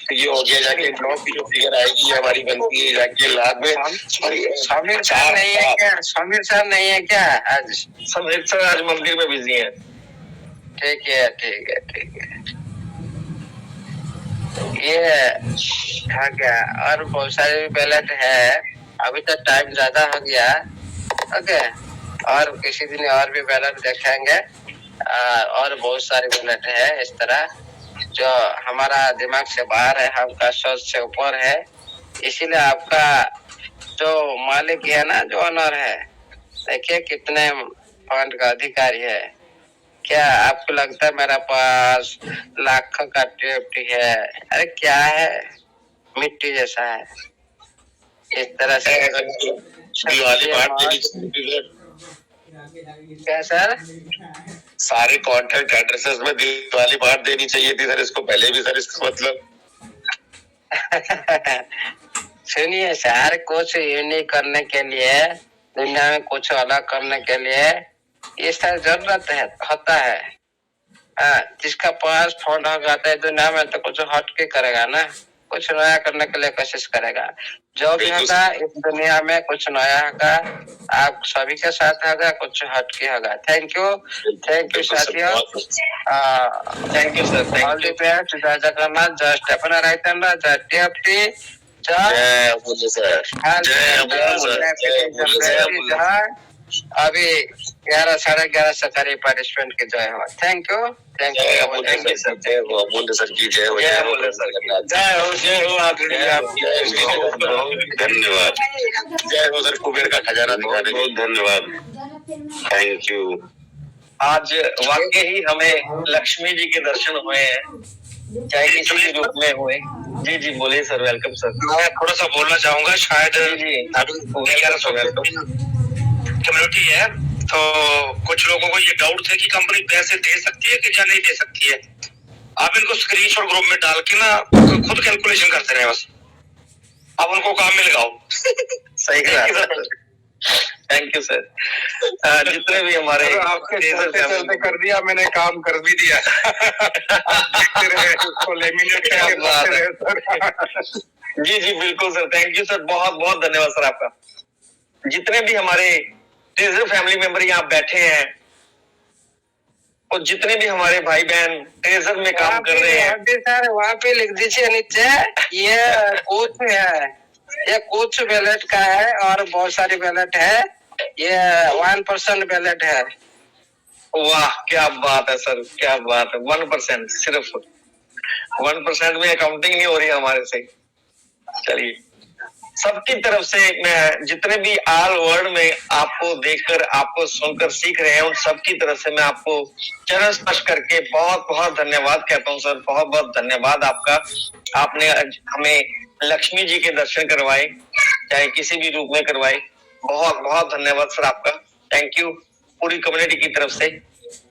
तो ये हो गया जाके 9 की जो फिगर आएगी हमारी बनती है जाके लाख में। समीर सर नहीं है क्या? समीर सर नहीं है क्या आज? समीर सर आज मंदिर में बिजी है। ठीक है। ये हाँ क्या, और बहुत सारे बैलेट है। अभी तो टाइम ज्यादा हो गया। ओके, और किसी दिन और भी बैलेट देखेंगे। और बहुत सारे बैलेट है इस तरह जो हमारा दिमाग से बाहर है, हमका सोच से ऊपर है। इसीलिए आपका जो मालिक है ना, जो ऑनर है, देखिए कितने फंड का अधिकारी है। क्या आपको लगता है मेरा पास लाखों का टी है? अरे क्या है, मिट्टी जैसा है। इस तरह से दिवाली बांट देनी चाहिए। क्या सर? सारे कॉन्ट्रैक्ट एड्रेसेस में दिवाली बांट देनी चाहिए थी सर, इसको पहले भी सर, इसका मतलब सुनिए सर, कुछ यूनिक करने के लिए, दुनिया में कुछ अलग करने के लिए ये सर जरूरत है, होता है। जिसका पास फंड होगा तो दुनिया में तो कुछ हटके करेगा ना, कुछ नया करने के लिए कोशिश करेगा। जो भी होगा इस दुनिया में कुछ नया होगा, आप सभी के साथ होगा, कुछ हटके होगा। थैंक यू साथियों। Thank you sir. All the best. जय जगन्नाथ, जय स्टेफन राइटन, जय टीएफटी, जय बोले सर, जय। अभी 11 साढ़े 11 सरकारी पार्टिसिपेंट के जय हो। थैंक यू सर, जय हो अमूल्य सर की जय हो, जय हो आप, धन्यवाद। जय हो सर, कुबेर का खजाना दिखाने के लिए धन्यवाद। Thank you. आज वाकई ही हमें लक्ष्मी जी के दर्शन हुए हैं, चाहे किसी भी रूप में हुए। जी जी बोलिए सर, वेलकम सर। मैं थोड़ा सा बोलना चाहूंगा, शायद कम्युनिटी है तो कुछ लोगों को ये डाउट है कि कंपनी पैसे दे सकती है कि या नहीं दे सकती है। आप इनको स्क्रीनशॉट ग्रुप में डाल के ना खुद कैलकुलेशन करते रहे बस, अब उनको काम मिल गया। सही कहा, थैंक यू सर। जितने भी हमारे चलते कर दिया मैंने, काम कर भी दिया। देखते रहे उसको लेमिनेट करके। जी जी बिल्कुल सर, थैंक यू सर, बहुत बहुत धन्यवाद सर आपका। जितने भी हमारे ट्रेजर फैमिली मेंबर यहाँ बैठे हैं और जितने भी हमारे भाई बहन ट्रेजर में काम कर रहे हैं सर, वहाँ पे लिख दीजिए नीचे, ये कोच है, ये कोच बैलेट का है और बहुत सारी बैलेट है, ये 1% बैलेट है। वाह क्या बात है सर, क्या बात है। 1%, सिर्फ 1% में अकाउंटिंग नहीं हो रही हमारे से। चलिए, सबकी तरफ से मैं जितने भी ऑल वर्ल्ड में आपको देखकर, आपको सुनकर सीख रहे हैं, उन सबकी तरफ से मैं आपको चरण स्पर्श करके बहुत बहुत धन्यवाद कहता हूँ सर। बहुत बहुत धन्यवाद आपका। आपने हमें लक्ष्मी जी के दर्शन करवाए, चाहे किसी भी रूप में करवाए। बहुत बहुत धन्यवाद सर आपका, थैंक यू। पूरी कम्युनिटी की तरफ से,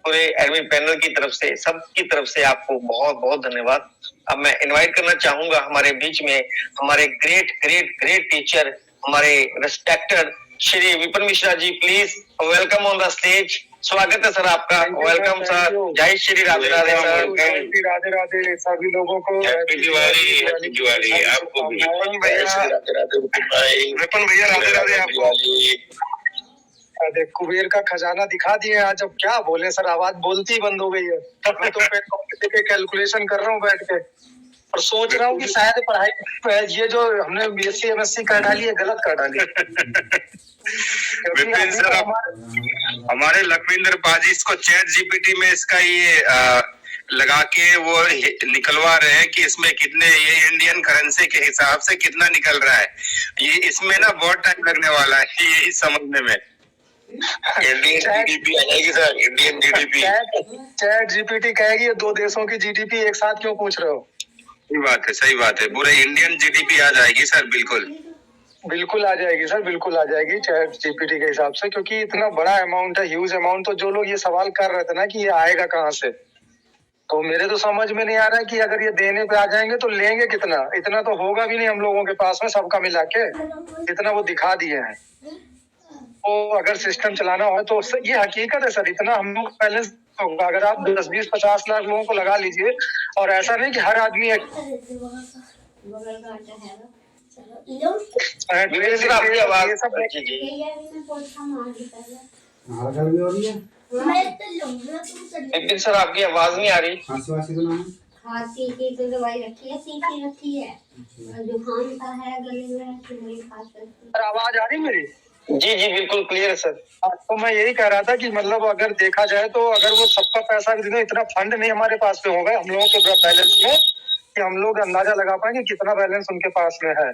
पूरे एडमिन पैनल की तरफ से, सबकी तरफ से आपको बहुत बहुत धन्यवाद। अब मैं इनवाइट करना चाहूंगा हमारे बीच में हमारे ग्रेट ग्रेट ग्रेट टीचर, हमारे respected Shri Vipin Mishra ji, please welcome on the stage. स्वागत है सर आपका, वेलकम सर। जय श्री राधे राधे सर। राधे राधे सभी लोगों को, हैप्पी दिवाली, हैप्पी दिवाली आपको भी। विपिन भैया राधे राधे आपको। अरे कुबेर का खजाना दिखा दिए आज, अब क्या बोले सर, आवाज बोलती ही बंद हो गई है। मैं तो कैलकुलेशन कर रहा हूँ बैठ के और सोच रहा हूँ कि शायद पढ़ाई ये जो हमने बीएससी एमएससी कर डाली है, गलत कर डाली। विपिन सर, हमारे लखविंदर पाजी इसको चैट जीपीटी में इसका ये लगा के वो निकलवा रहे हैं कि इसमें कितने, ये इंडियन करेंसी के हिसाब से कितना निकल रहा है। ये इसमें ना बहुत टाइम लगने वाला है ये समझने में। इंडियन जीडीपी आ जाएगी sir, Indian GDP. Chat GPT कहेगी ये दो देशों की जीडीपी एक साथ क्यों पूछ रहे हो। सही बात है, पूरे इंडियन जीडीपी आ जाएगी सर। बिल्कुल आ जाएगी सर, बिल्कुल आ जाएगी चैट जीपीटी के हिसाब से, क्योंकि इतना बड़ा अमाउंट है, ह्यूज अमाउंट। तो जो लोग ये सवाल कर रहे थे ना कि ये आएगा कहाँ से, तो मेरे तो समझ में नहीं आ रहा है कि अगर ये देने पे आ जाएंगे तो लेंगे कितना। इतना तो होगा भी नहीं हम लोगों के पास में, सबका मिला के इतना वो दिखा दिए हैं। तो अगर सिस्टम चलाना हो तो ये हकीकत है सर, इतना हम लोग बैलेंस होगा। अगर आप 10, 20, 50 लाख लोगों को लगा लीजिए, और ऐसा नहीं कि हर आदमी सर आपकी आवाज नहीं आ रही। खांसी की तो दवाई रखी है, सीखी रखी है, जुकाम का है गले में, खांसी। आवाज आ रही मेरी? जी जी बिल्कुल क्लियर है सर। तो मैं यही कह रहा था कि मतलब अगर देखा जाए तो अगर वो सबका पैसा भी इतना फंड नहीं हमारे पास में होगा हम लोगों के बैलेंस में कि हम लोग अंदाजा लगा पाएंगे कितना बैलेंस उनके पास में है।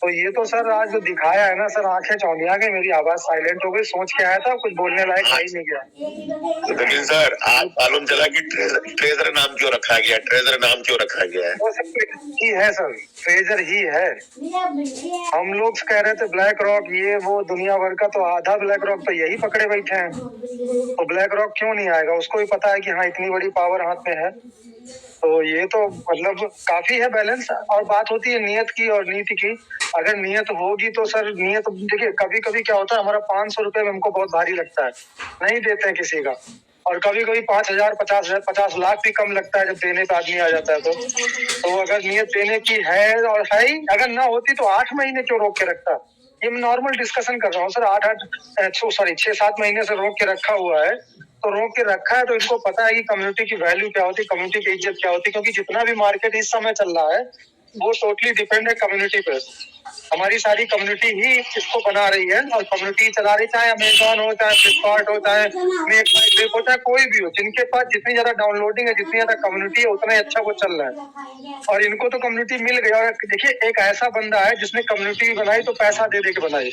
तो ये तो सर आज जो दिखाया है ना सर, आंखें चौंधिया गई, मेरी आवाज साइलेंट हो गई, सोच के आया था कुछ बोलने लायक आ ही नहीं गया। जमीन सर, आज मालूम चला कि ट्रेजर नाम क्यों रखा गया, ट्रेजर नाम क्यों रखा गया है? वो सब ही है सर, ट्रेजर ही है। हम लोग कह रहे थे ब्लैक रॉक ये वो दुनिया भर का, तो आधा ब्लैक रॉक तो यही पकड़े बैठे हैं। तो ब्लैक रॉक क्यों नहीं आएगा? उसको भी पता है कि हाँ इतनी बड़ी पावर हाथ में है। तो ये तो मतलब काफी है बैलेंस। और बात होती है नियत की और नीति की। अगर नियत होगी तो सर, नियत देखिए कभी कभी क्या होता है, हमारा 500 रुपए में हमको बहुत भारी लगता है, नहीं देते हैं किसी का। और कभी कभी 5,000 50,000 50 लाख भी कम लगता है जब देने का आदमी आ जाता है। तो अगर नियत देने की है और है ही, अगर ना होती तो 8 महीने क्यों रोक के रखता? ये मैं नॉर्मल डिस्कशन कर रहा हूँ सर। 6-7 महीने से रोक के रखा हुआ है। तो रोक के रखा है तो इनको पता है कि कम्युनिटी की वैल्यू क्या होती है, कम्युनिटी की इज्जत क्या होती है। क्योंकि जितना भी मार्केट इस समय चल रहा है वो टोटली डिपेंड है कम्युनिटी पे। हमारी सारी कम्युनिटी ही इसको बना रही है और कम्युनिटी चला रही, चाहे अमेजॉन हो, चाहे फ्लिपकार्ट हो, चाहे मेक माई ट्रिप हो, चाहे कोई भी हो। जिनके पास जितनी ज्यादा डाउनलोडिंग है, जितनी ज्यादा कम्युनिटी है, उतना ही अच्छा वो चल रहा है। और इनको तो कम्युनिटी मिल गया। और देखिए एक ऐसा बंदा है जिसने कम्युनिटी बनाई तो पैसा दे के बनाई,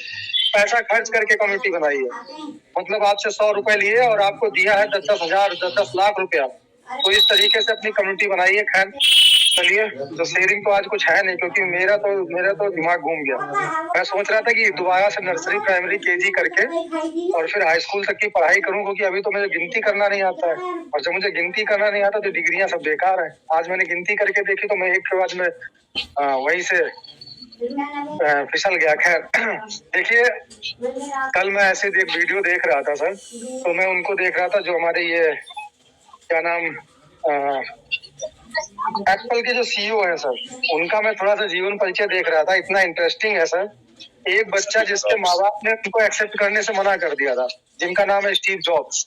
पैसा खर्च करके कम्युनिटी बनाई है। मतलब आपसे 100 रुपए लिए और आपको दिया है 10-10 हजार 10-10 लाख रुपया। तो इस तरीके से अपनी कम्युनिटी बनाई है। खैर चलिए, तो शेयरिंग तो आज कुछ है नहीं, क्योंकि मेरा तो दिमाग घूम गया। मैं सोच रहा था कि दोबारा से नर्सरी, प्राइमरी, केजी करके और फिर हाई स्कूल तक की पढ़ाई करूं, क्योंकि अभी तो मुझे गिनती करना नहीं आता है। और जब मुझे गिनती करना नहीं आता तो डिग्रियां सब बेकार है। आज मैंने गिनती करके देखी तो मैं एक के बाद में वहीं से फिसल गया। खैर देखिए, कल मैं ऐसे वीडियो देख रहा था सर, तो मैं उनको देख रहा था जो हमारे ये क्या नाम एप्पल के जो सीईओ है सर, उनका मैं थोड़ा सा जीवन परिचय देख रहा था। इतना इंटरेस्टिंग है सर। एक बच्चा जिसके माँ बाप ने उनको एक्सेप्ट करने से मना कर दिया था, जिनका नाम है स्टीव जॉब्स।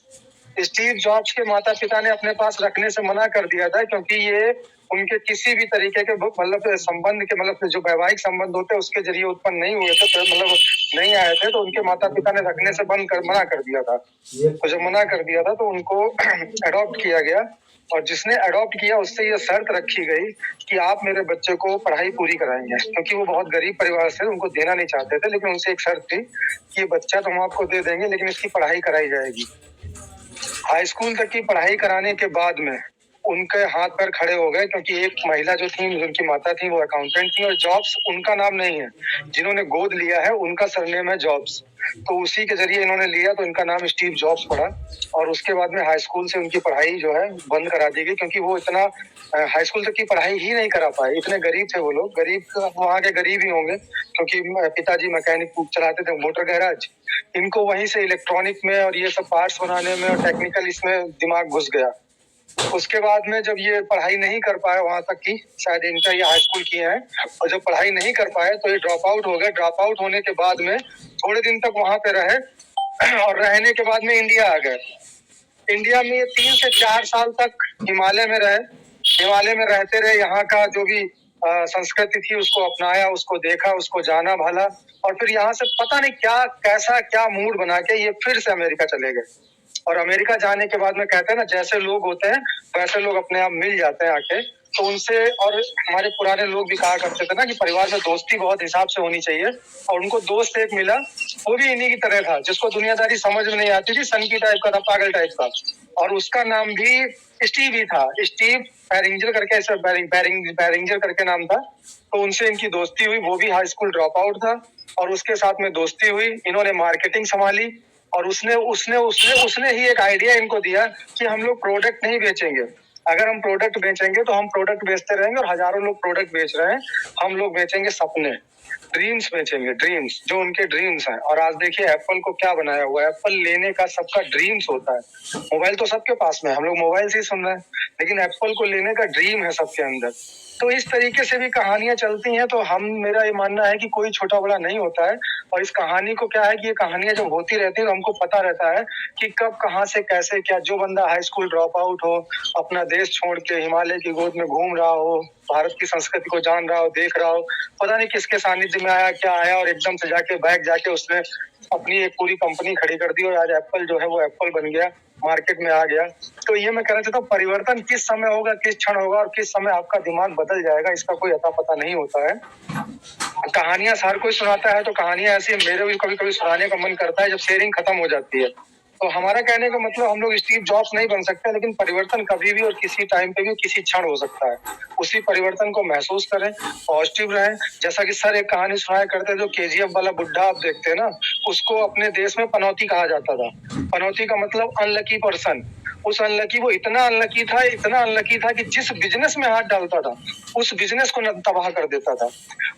स्टीव जॉब्स के माता पिता ने अपने पास रखने से मना कर दिया था, क्योंकि ये उनके किसी भी तरीके के मतलब संबंध के, मतलब जो वैवाहिक संबंध होते हैं उसके जरिए उत्पन्न नहीं हुए थे, तो मतलब नहीं आए थे। तो उनके माता पिता ने रखने से मना कर दिया था। तो जब मना कर दिया था तो उनको अडॉप्ट किया गया। और जिसने अडॉप्ट किया उससे ये शर्त रखी गई कि आप मेरे बच्चे को पढ़ाई पूरी कराएंगे। क्योंकि वो बहुत गरीब परिवार से, उनको देना नहीं चाहते थे, लेकिन उनसे एक शर्त थी कि ये बच्चा तो हम आपको दे देंगे, लेकिन इसकी पढ़ाई कराई जाएगी। हाई स्कूल तक की पढ़ाई कराने के बाद में उनके हाथ पैर खड़े हो गए, क्योंकि एक महिला जो थी, उनकी माता थी, वो अकाउंटेंट थी। और जॉब्स उनका नाम नहीं है, जिन्होंने गोद लिया है उनका सरनेम है जॉब्स। तो उसी के जरिए इन्होंने लिया, तो इनका नाम स्टीव जॉब्स पड़ा। और उसके बाद में हाई स्कूल से उनकी पढ़ाई जो है बंद करा दी गई, क्योंकि वो इतना हाई स्कूल तक की पढ़ाई ही नहीं करा पाए। इतने गरीब थे वो लोग, गरीब वहाँ के गरीब ही होंगे, क्योंकि पिताजी मैकेनिक चलाते थे, मोटर गैराज। इनको वहीं से इलेक्ट्रॉनिक में और ये सब पार्ट्स बनाने में और टेक्निकल इसमें दिमाग घुस गया। उसके बाद में जब ये पढ़ाई नहीं कर पाए वहां तक की, शायद इनका ये हाई स्कूल किए हैं, और जब पढ़ाई नहीं कर पाए तो ये ड्रॉप आउट हो गए। ड्रॉप आउट होने के बाद में थोड़े दिन तक वहां पे रहे, और रहने के बाद में इंडिया आ गए। इंडिया में 3 से 4 साल तक हिमालय में रहे। हिमालय में रहते रहे, यहाँ का जो भी संस्कृति थी उसको अपनाया, उसको देखा, उसको जाना भाला। और फिर यहाँ से पता नहीं क्या मूड बना के ये फिर से अमेरिका चले गए। और अमेरिका जाने के बाद में कहते हैं ना, जैसे लोग होते हैं वैसे लोग अपने आप मिल जाते हैं आके। तो उनसे, और हमारे पुराने लोग भी कहा करते थे ना कि परिवार में दोस्ती बहुत हिसाब से होनी चाहिए। और उनको दोस्त एक मिला, वो भी इन्हीं की तरह था, जिसको दुनियादारी समझ में नहीं आती थी, सनकी टाइप का था, पागल टाइप का। और उसका नाम भी स्टीव ही था, स्टीव बैरिंजर करके, ऐसा बैरिंजर करके नाम था। तो उनसे इनकी दोस्ती हुई। वो भी हाई स्कूल ड्रॉप आउट था और उसके साथ में दोस्ती हुई। इन्होंने मार्केटिंग संभाली और उसने ही एक आइडिया इनको दिया कि हम लोग प्रोडक्ट नहीं बेचेंगे। अगर हम प्रोडक्ट बेचेंगे तो हम प्रोडक्ट बेचते रहेंगे, और हजारों लोग प्रोडक्ट बेच रहे हैं। हम लोग बेचेंगे सपने, ड्रीम्स बेचेंगे, ड्रीम्स, जो उनके ड्रीम्स हैं। और आज देखिए एप्पल को क्या बनाया हुआ है। एप्पल लेने का सबका ड्रीम्स होता है। मोबाइल तो सबके पास में, हम लोग मोबाइल से ही सुन रहे हैं, लेकिन एप्पल को लेने का ड्रीम है सबके अंदर। तो इस तरीके से भी कहानियां चलती हैं। तो मेरा ये मानना है कि कोई छोटा बड़ा नहीं होता है। और इस कहानी को क्या है कि ये कहानियां जब होती रहती है तो हमको पता रहता है कि कब कहाँ से कैसे क्या। जो बंदा हाई स्कूल ड्रॉप आउट हो, अपना देश छोड़ के हिमालय की गोद में घूम रहा हो, भारत की संस्कृति को जान रहा हो, देख रहा हो, पता नहीं किसके सानिध्य में आया, क्या आया, और एकदम से जाके बैग जाके उसने अपनी एक पूरी कंपनी खड़ी कर दी। और आज एप्पल जो है वो एप्पल बन गया। मार्केट में आ गया। तो ये मैं कहना चाहता हूँ, परिवर्तन किस समय होगा, किस क्षण होगा और किस समय आपका दिमाग बदल जाएगा, इसका कोई अता पता नहीं होता है। कहानियां हर कोई सुनाता है, तो कहानियां ऐसी मेरे भी कभी कभी सुनाने का मन करता है जब शेयरिंग खत्म हो जाती है। तो हमारा कहने का मतलब, हम लोग स्टीव जॉब्स नहीं बन सकते, लेकिन परिवर्तन कभी भी और किसी टाइम पे भी किसी क्षण हो सकता है। उसी परिवर्तन को महसूस करें, पॉजिटिव रहें। जैसा कि सर एक कहानी सुनाया करते, जो केजीएफ वाला बुड्ढा आप देखते हैं ना, उसको अपने देश में पनौती कहा जाता था। पनौती का मतलब अनलकी पर्सन। उस अनलकी, वो इतना अनलकी था कि जिस बिजनेस में हाथ डालता था उस बिजनेस को तबाह कर देता था।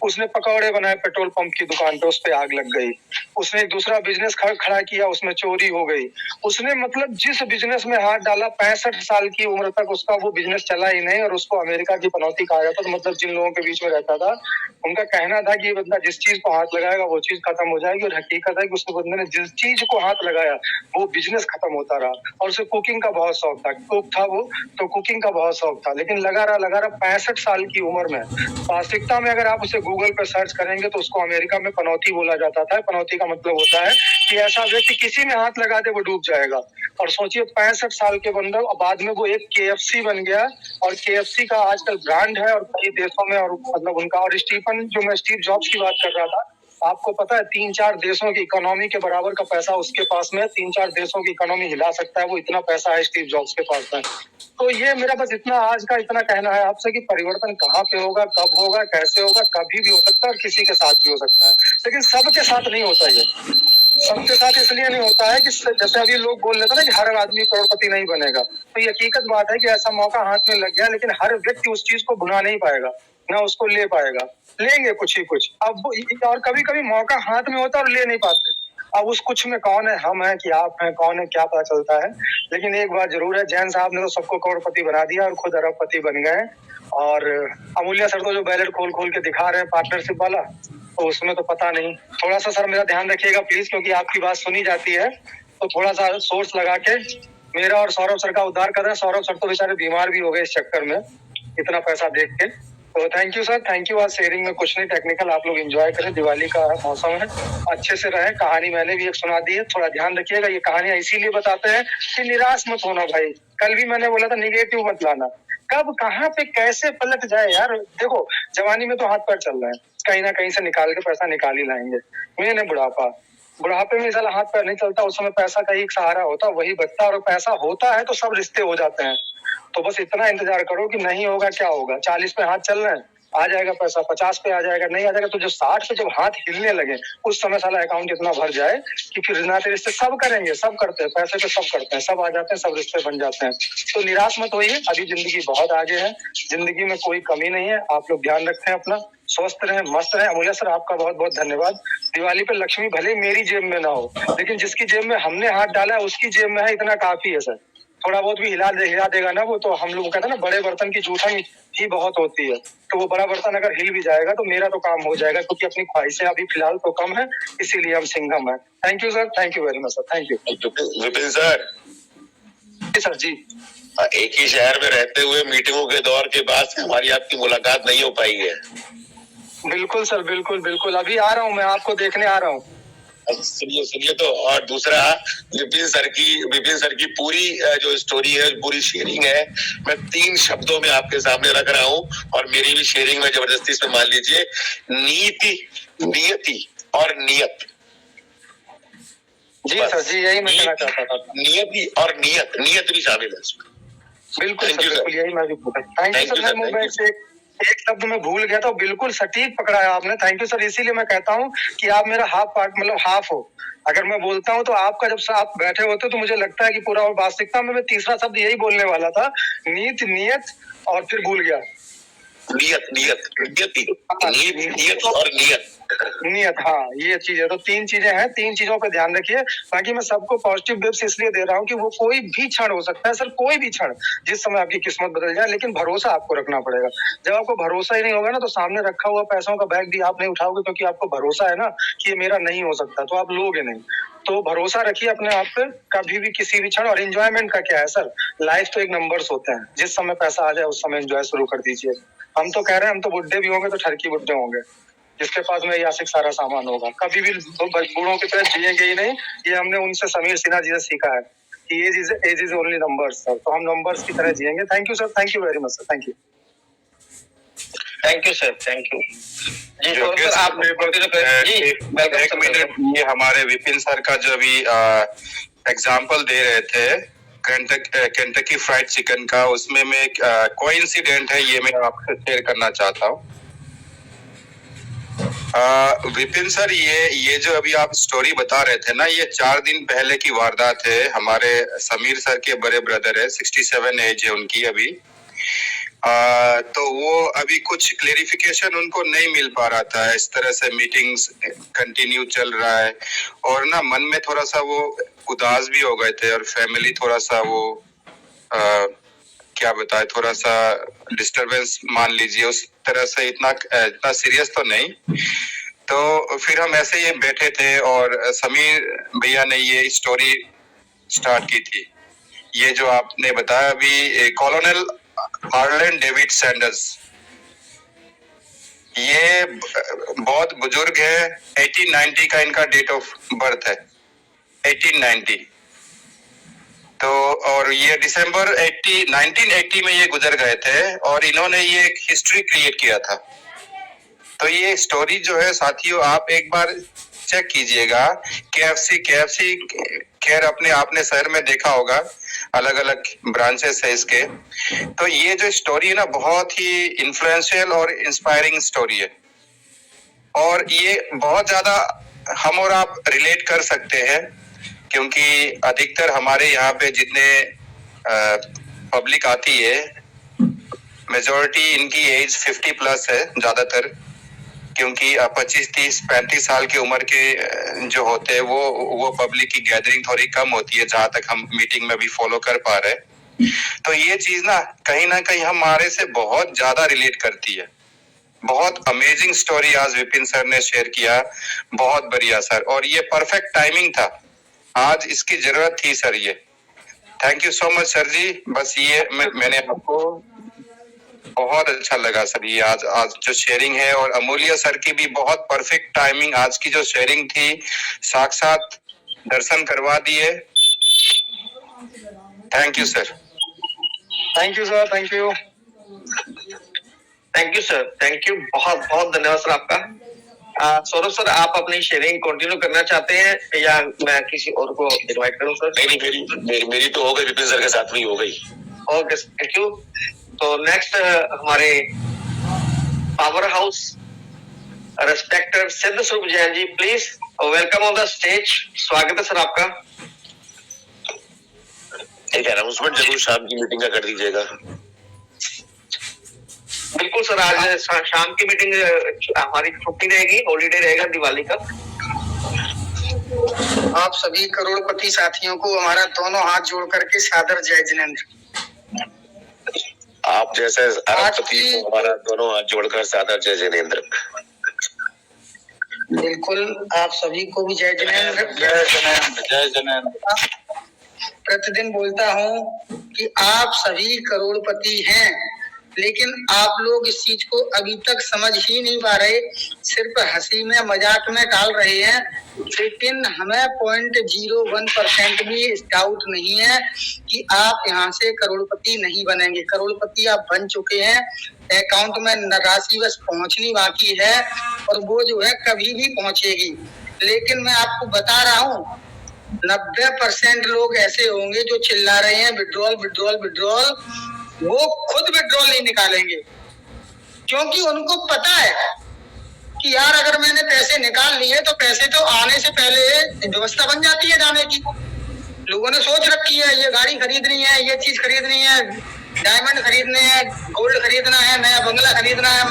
उसने पकौड़े बनाए पेट्रोल पंप की दुकान पे, उस पे आग लग गई। उसने एक दूसरा बिजनेस खड़ा किया, उसमें चोरी हो गई। उसने मतलब जिस बिजनेस में हाथ डाला, 65 साल की उम्र तक उसका वो बिजनेस चला ही नहीं, और उसको अमेरिका की पनौती कहा जाता था। मतलब जिन लोगों के बीच में रहता था, उनका कहना था कि ये बंदा जिस चीज को हाथ लगाएगा वो चीज खत्म हो जाएगी, और हकीकत है कि उस बंदे ने जिस चीज को हाथ लगाया वो बिजनेस खत्म होता रहा। और उसे कुकिंग का बहुत शौक था, कुक था वो, तो कुकिंग का बहुत शौक था, लेकिन लगा रहा 65 साल की उम्र में। वास्तविकता में अगर आप उसे गूगल पर सर्च करेंगे तो उसको अमेरिका में पनौती बोला जाता था। पनौती का मतलब होता है कि ऐसा व्यक्ति किसी में हाथ लगा दे वो डूब जाएगा। और सोचिए 65 साल के बंदा, बाद में वो एक KFC बन गया, और KFC का आजकल ब्रांड है और कई देशों में, और मतलब उनका, और मैं स्टीव जॉब्स की बात कर रहा था, आपको पता है 3-4 देशों की इकोनॉमी के बराबर का पैसा उसके पास में, 3-4 देशों की इकोनॉमी हिला सकता है, वो इतना पैसा है स्टीव जॉब्स के पास में। तो ये मेरा बस इतना आज का इतना कहना है आपसे कि परिवर्तन कहाँ पे होगा, कब होगा, कैसे होगा, कभी भी हो सकता है और किसी के साथ भी हो सकता है, लेकिन सबके साथ नहीं होता। ये सबके साथ इसलिए नहीं होता है कि जैसे अभी लोग बोल रहे थे ना कि हर आदमी करोड़पति नहीं बनेगा, तो ये हकीकत बात है कि ऐसा मौका हाथ में लग गया, लेकिन हर व्यक्ति उस चीज को भुना नहीं पाएगा, ना उसको ले पाएगा। लेंगे कुछ ही कुछ अब, और कभी कभी मौका हाथ में होता है और ले नहीं पाते। अब उस कुछ में कौन है, हम हैं कि आप हैं, कौन है क्या पता चलता है। लेकिन एक बात जरूर है, जैन साहब ने तो सबको करोड़पति बना दिया और खुद अरबपति बन गए। और अमूल्य सर तो जो बैलेट खोल खोल के दिखा रहे हैं पार्टनरशिप वाला, तो उसमें तो पता नहीं। थोड़ा सा सर मेरा ध्यान रखिएगा प्लीज, क्योंकि आपकी बात सुनी जाती है, तो थोड़ा सा सोर्स लगा के मेरा और सौरभ सर का उद्धार कर रहे हैं। सौरभ सर तो बेचारे बीमार भी हो गए इस चक्कर में, इतना पैसा देख के। तो thank you sir, thank you. आज शेयरिंग में कुछ नहीं टेक्निकल, आप लोग एंजॉय करें, दिवाली का मौसम है, अच्छे से रहें। कहानी मैंने भी एक सुना दी है, थोड़ा ध्यान रखिएगा। ये कहानियां इसीलिए बताते हैं कि निराश मत होना भाई। कल भी मैंने बोला था निगेटिव मत लाना, कब कहाँ पे कैसे पलट जाए यार। देखो जवानी में तो हाथ पैर चल रहे हैं, कहीं ना कहीं से निकाल के पैसा निकाल ही लाएंगे। मेन है बुढ़ापे में साला हाथ पैर नहीं चलता, उस समय पैसा का एक सहारा होता, वही बचता, और पैसा होता है तो सब रिश्ते हो जाते हैं। तो बस इतना इंतजार करो कि नहीं होगा क्या होगा। 40 पे हाथ चल रहे हैं, आ जाएगा पैसा, 50 पे आ जाएगा, नहीं आ जाएगा तो जो 60 पे जब हाथ हिलने लगे उस समय साला अकाउंट इतना भर जाए कि फिर नाते रिश्ते सब करेंगे, सब करते हैं, पैसे पे सब करते हैं, सब आ जाते हैं, सब रिश्ते बन जाते हैं। तो निराश मत होइए, अभी जिंदगी बहुत आगे है, जिंदगी में कोई कमी नहीं है। आप लोग ध्यान रखें अपना, स्वस्थ रहें, मस्त रहें। अमूल्य सर आपका बहुत बहुत धन्यवाद। दिवाली पे लक्ष्मी भले मेरी जेब में ना हो, लेकिन जिसकी जेब में हमने हाथ डाला है उसकी जेब में है, इतना काफी है सर। थोड़ा बहुत भी हिला देगा ना वो, तो हम लोग कहते हैं ना बड़े बर्तन की जूठन ही बहुत होती है, तो वो बड़ा बर्तन अगर हिल भी जाएगा तो मेरा तो काम हो जाएगा, क्योंकि अपनी ख्वाहिशें अभी फिलहाल तो कम है, इसीलिए हम सिंघम है। Thank you sir, thank you very much sir, thank you. Vipin sir, sir ji, एक ही शहर में रहते हुए मीटिंगों के दौर के बाद से हमारी आपकी मुलाकात नहीं हो पाई है। बिल्कुल सर, बिल्कुल बिल्कुल, अभी आ रहा हूँ, मैं आपको देखने आ रहा हूँ। सुनिए तो, और दूसरा विपिन सर की पूरी जो स्टोरी है, पूरी शेयरिंग है, मैं 3 शब्दों में आपके सामने रख रहा हूँ, और मेरी भी शेयरिंग में जबरदस्ती इसमें मान लीजिए नीति, नियति और नियत। जी सर जी, यही मैं कहना चाहता था। नियति और नियत भी शामिल है इसमें। बिल्कुल सर, बिल्कुल यही मैं भी पूछा। थैंक यू सर, मैं एक शब्द में भूल गया था, बिल्कुल सटीक पकड़ा है आपने, थैंक यू सर। इसीलिए मैं कहता हूँ कि आप मेरा हाफ पार्ट मतलब हाफ हो। अगर मैं बोलता हूँ तो आपका, जब आप बैठे होते तो मुझे लगता है कि पूरा, और वास्तविकता में मैं तीसरा शब्द यही बोलने वाला था, नियत, और फिर भूल गया। नियत, हाँ ये चीज है। तो 3 चीजें हैं, 3 चीजों पे ध्यान रखिए। बाकी मैं सबको पॉजिटिव वेब्स इसलिए दे रहा हूँ कि वो कोई भी क्षण हो सकता है सर, कोई भी क्षण, जिस समय आपकी किस्मत बदल जाए, लेकिन भरोसा आपको रखना पड़ेगा। जब आपको भरोसा ही नहीं होगा ना, तो सामने रखा हुआ पैसों का बैग भी आप नहीं उठाओगे, क्योंकि आपको भरोसा है ना कि ये मेरा नहीं हो सकता, तो आप लोगे नहीं। तो भरोसा रखिए अपने आप पे, कभी भी किसी भी क्षण। और एंजॉयमेंट का क्या है सर, लाइफ तो एक नंबर्स होते हैं, जिस समय पैसा आ जाए उस समय एंजॉय शुरू कर दीजिए। हम तो कह रहे हैं, हम तो बुढ़े भी होंगे तो ठरकी बुढ़े होंगे, जिसके पास में यासिक सारा सामान होगा। कभी भी बूढ़ों की तरह जिएंगे ही नहीं, ये हमने उनसे समीर सिन्हा जी से सीखा है कि age is only numbers sir, तो हम नंबर्स की तरह जिएंगे। Thank you sir, thank you very much sir, thank you. Thank you sir, thank you जी। जो सर आप continue करें जी। एक मिनट, ये हमारे विपिन सर का जो अभी एग्जाम्पल दे रहे थे केंटकी फ्राइड चिकन का, उसमें मैं कोइंसिडेंट है, ये मैं आपसे शेयर करना चाहता हूँ। विपिन सर, ये जो अभी आप स्टोरी बता रहे थे ना, ये 4 दिन पहले की वारदात है। हमारे समीर सर के बड़े ब्रदर है, 67 एज है उनकी अभी। तो वो अभी कुछ क्लेरिफिकेशन उनको नहीं मिल पा रहा था। इस तरह से मीटिंग्स कंटिन्यू चल रहा है और ना मन में थोड़ा सा वो उदास भी हो गए थे और फैमिली थोड़ा सा वो क्या बताए, थोड़ा सा डिस्टरबेंस मान लीजिए। उस तरह से इतना सीरियस तो नहीं। तो फिर हम ऐसे ही बैठे थे और समीर भैया ने ये स्टोरी स्टार्ट की थी, ये जो आपने बताया अभी, कॉलोनल हार्लैंड डेविड सैंडर्स। ये बहुत बुजुर्ग है, 1890 का इनका डेट ऑफ बर्थ है, 1890। तो और ये दिसंबर 1980 में ये गुजर गए थे और इन्होंने ये एक हिस्ट्री क्रिएट किया था। तो ये स्टोरी जो है साथियों, आप एक बार चेक कीजिएगा। KFC खैर अपने आपने शहर में देखा होगा, अलग अलग ब्रांचेस है इसके। तो ये जो स्टोरी है ना, बहुत ही इन्फ्लुएंशियल और इंस्पायरिंग स्टोरी है और ये बहुत ज्यादा हम और आप रिलेट कर सकते हैं, क्योंकि अधिकतर हमारे यहाँ पे जितने पब्लिक आती है, मेजॉरिटी इनकी एज 50 प्लस है ज्यादातर, क्योंकि 25, 30, 35 साल की उम्र के जो होते हैं वो पब्लिक की गैदरिंग थोड़ी कम होती है, जहां तक हम मीटिंग में भी फॉलो कर पा रहे हैं। तो ये चीज ना कहीं हमारे से बहुत ज्यादा रिलेट करती है। बहुत अमेजिंग स्टोरी आज विपिन सर ने शेयर किया, बहुत बढ़िया सर, और ये परफेक्ट टाइमिंग था, आज इसकी जरूरत थी सर ये। Thank you so much sir ji. बस ये मैंने आपको बहुत अच्छा लगा सर ये आज जो शेयरिंग है, और अमूल्य सर की भी बहुत परफेक्ट टाइमिंग, आज की जो शेयरिंग थी, साक्षात दर्शन करवा दिए। Thank you sir. Thank you sir, thank you. Thank you sir, thank you, बहुत बहुत धन्यवाद सर आपका। सौरभ सर, आप अपनी शेयरिंग कंटिन्यू करना चाहते हैं या मैं किसी और को इनवाइट करूं सर? नहीं, मेरी तो हो गई, विपिन सर के साथ में हो गई। Okay, thank you. तो नेक्स्ट हमारे power house respected Siddh Swaroop Jain ji, please welcome on the stage. स्वागत है सर आपका। एक अनाउंसमेंट जरूर शाम की मीटिंग का कर दीजिएगा। बिल्कुल सर, आज शाम की मीटिंग हमारी छुट्टी रहेगी, हॉलीडे रहेगा दिवाली का। आप सभी करोड़पति साथियों को हमारा दोनों हाथ जोड़ करके सादर जय जिनेंद्र। आप जैसे अरबपति को हमारा दोनों हाथ जोड़कर सादर जय जिनेंद्र। बिल्कुल, आप सभी को भी जय जिनेंद्र। जय जिनेंद्र, जय जिनेंद्र। प्रतिदिन बोलता हूँ कि आप सभी करोड़पति हैं, लेकिन आप लोग इस चीज को अभी तक समझ ही नहीं पा रहे, सिर्फ हंसी में मजाक में टाल रहे हैं। लेकिन हमें 0.01% भी डाउट नहीं है कि आप यहाँ से करोड़पति नहीं बनेंगे। करोड़पति आप बन चुके हैं, अकाउंट में राशि बस पहुंचनी बाकी है, और वो जो है कभी भी पहुंचेगी। लेकिन मैं आपको बता रहा हूँ, 90% लोग ऐसे होंगे जो चिल्ला रहे हैं विड्रॉल विड्रॉल विड्रॉल, वो खुद विड्रॉल नहीं निकालेंगे, क्योंकि उनको पता है कि यार अगर मैंने पैसे निकाल लिए तो पैसे तो आने से पहले व्यवस्था बन जाती है जाने की। लोगों ने सोच रखी है, ये गाड़ी खरीदनी है, ये चीज खरीदनी है, डायमंड खरीदने हैं, गोल्ड खरीदना है, नया बंगला खरीदना है,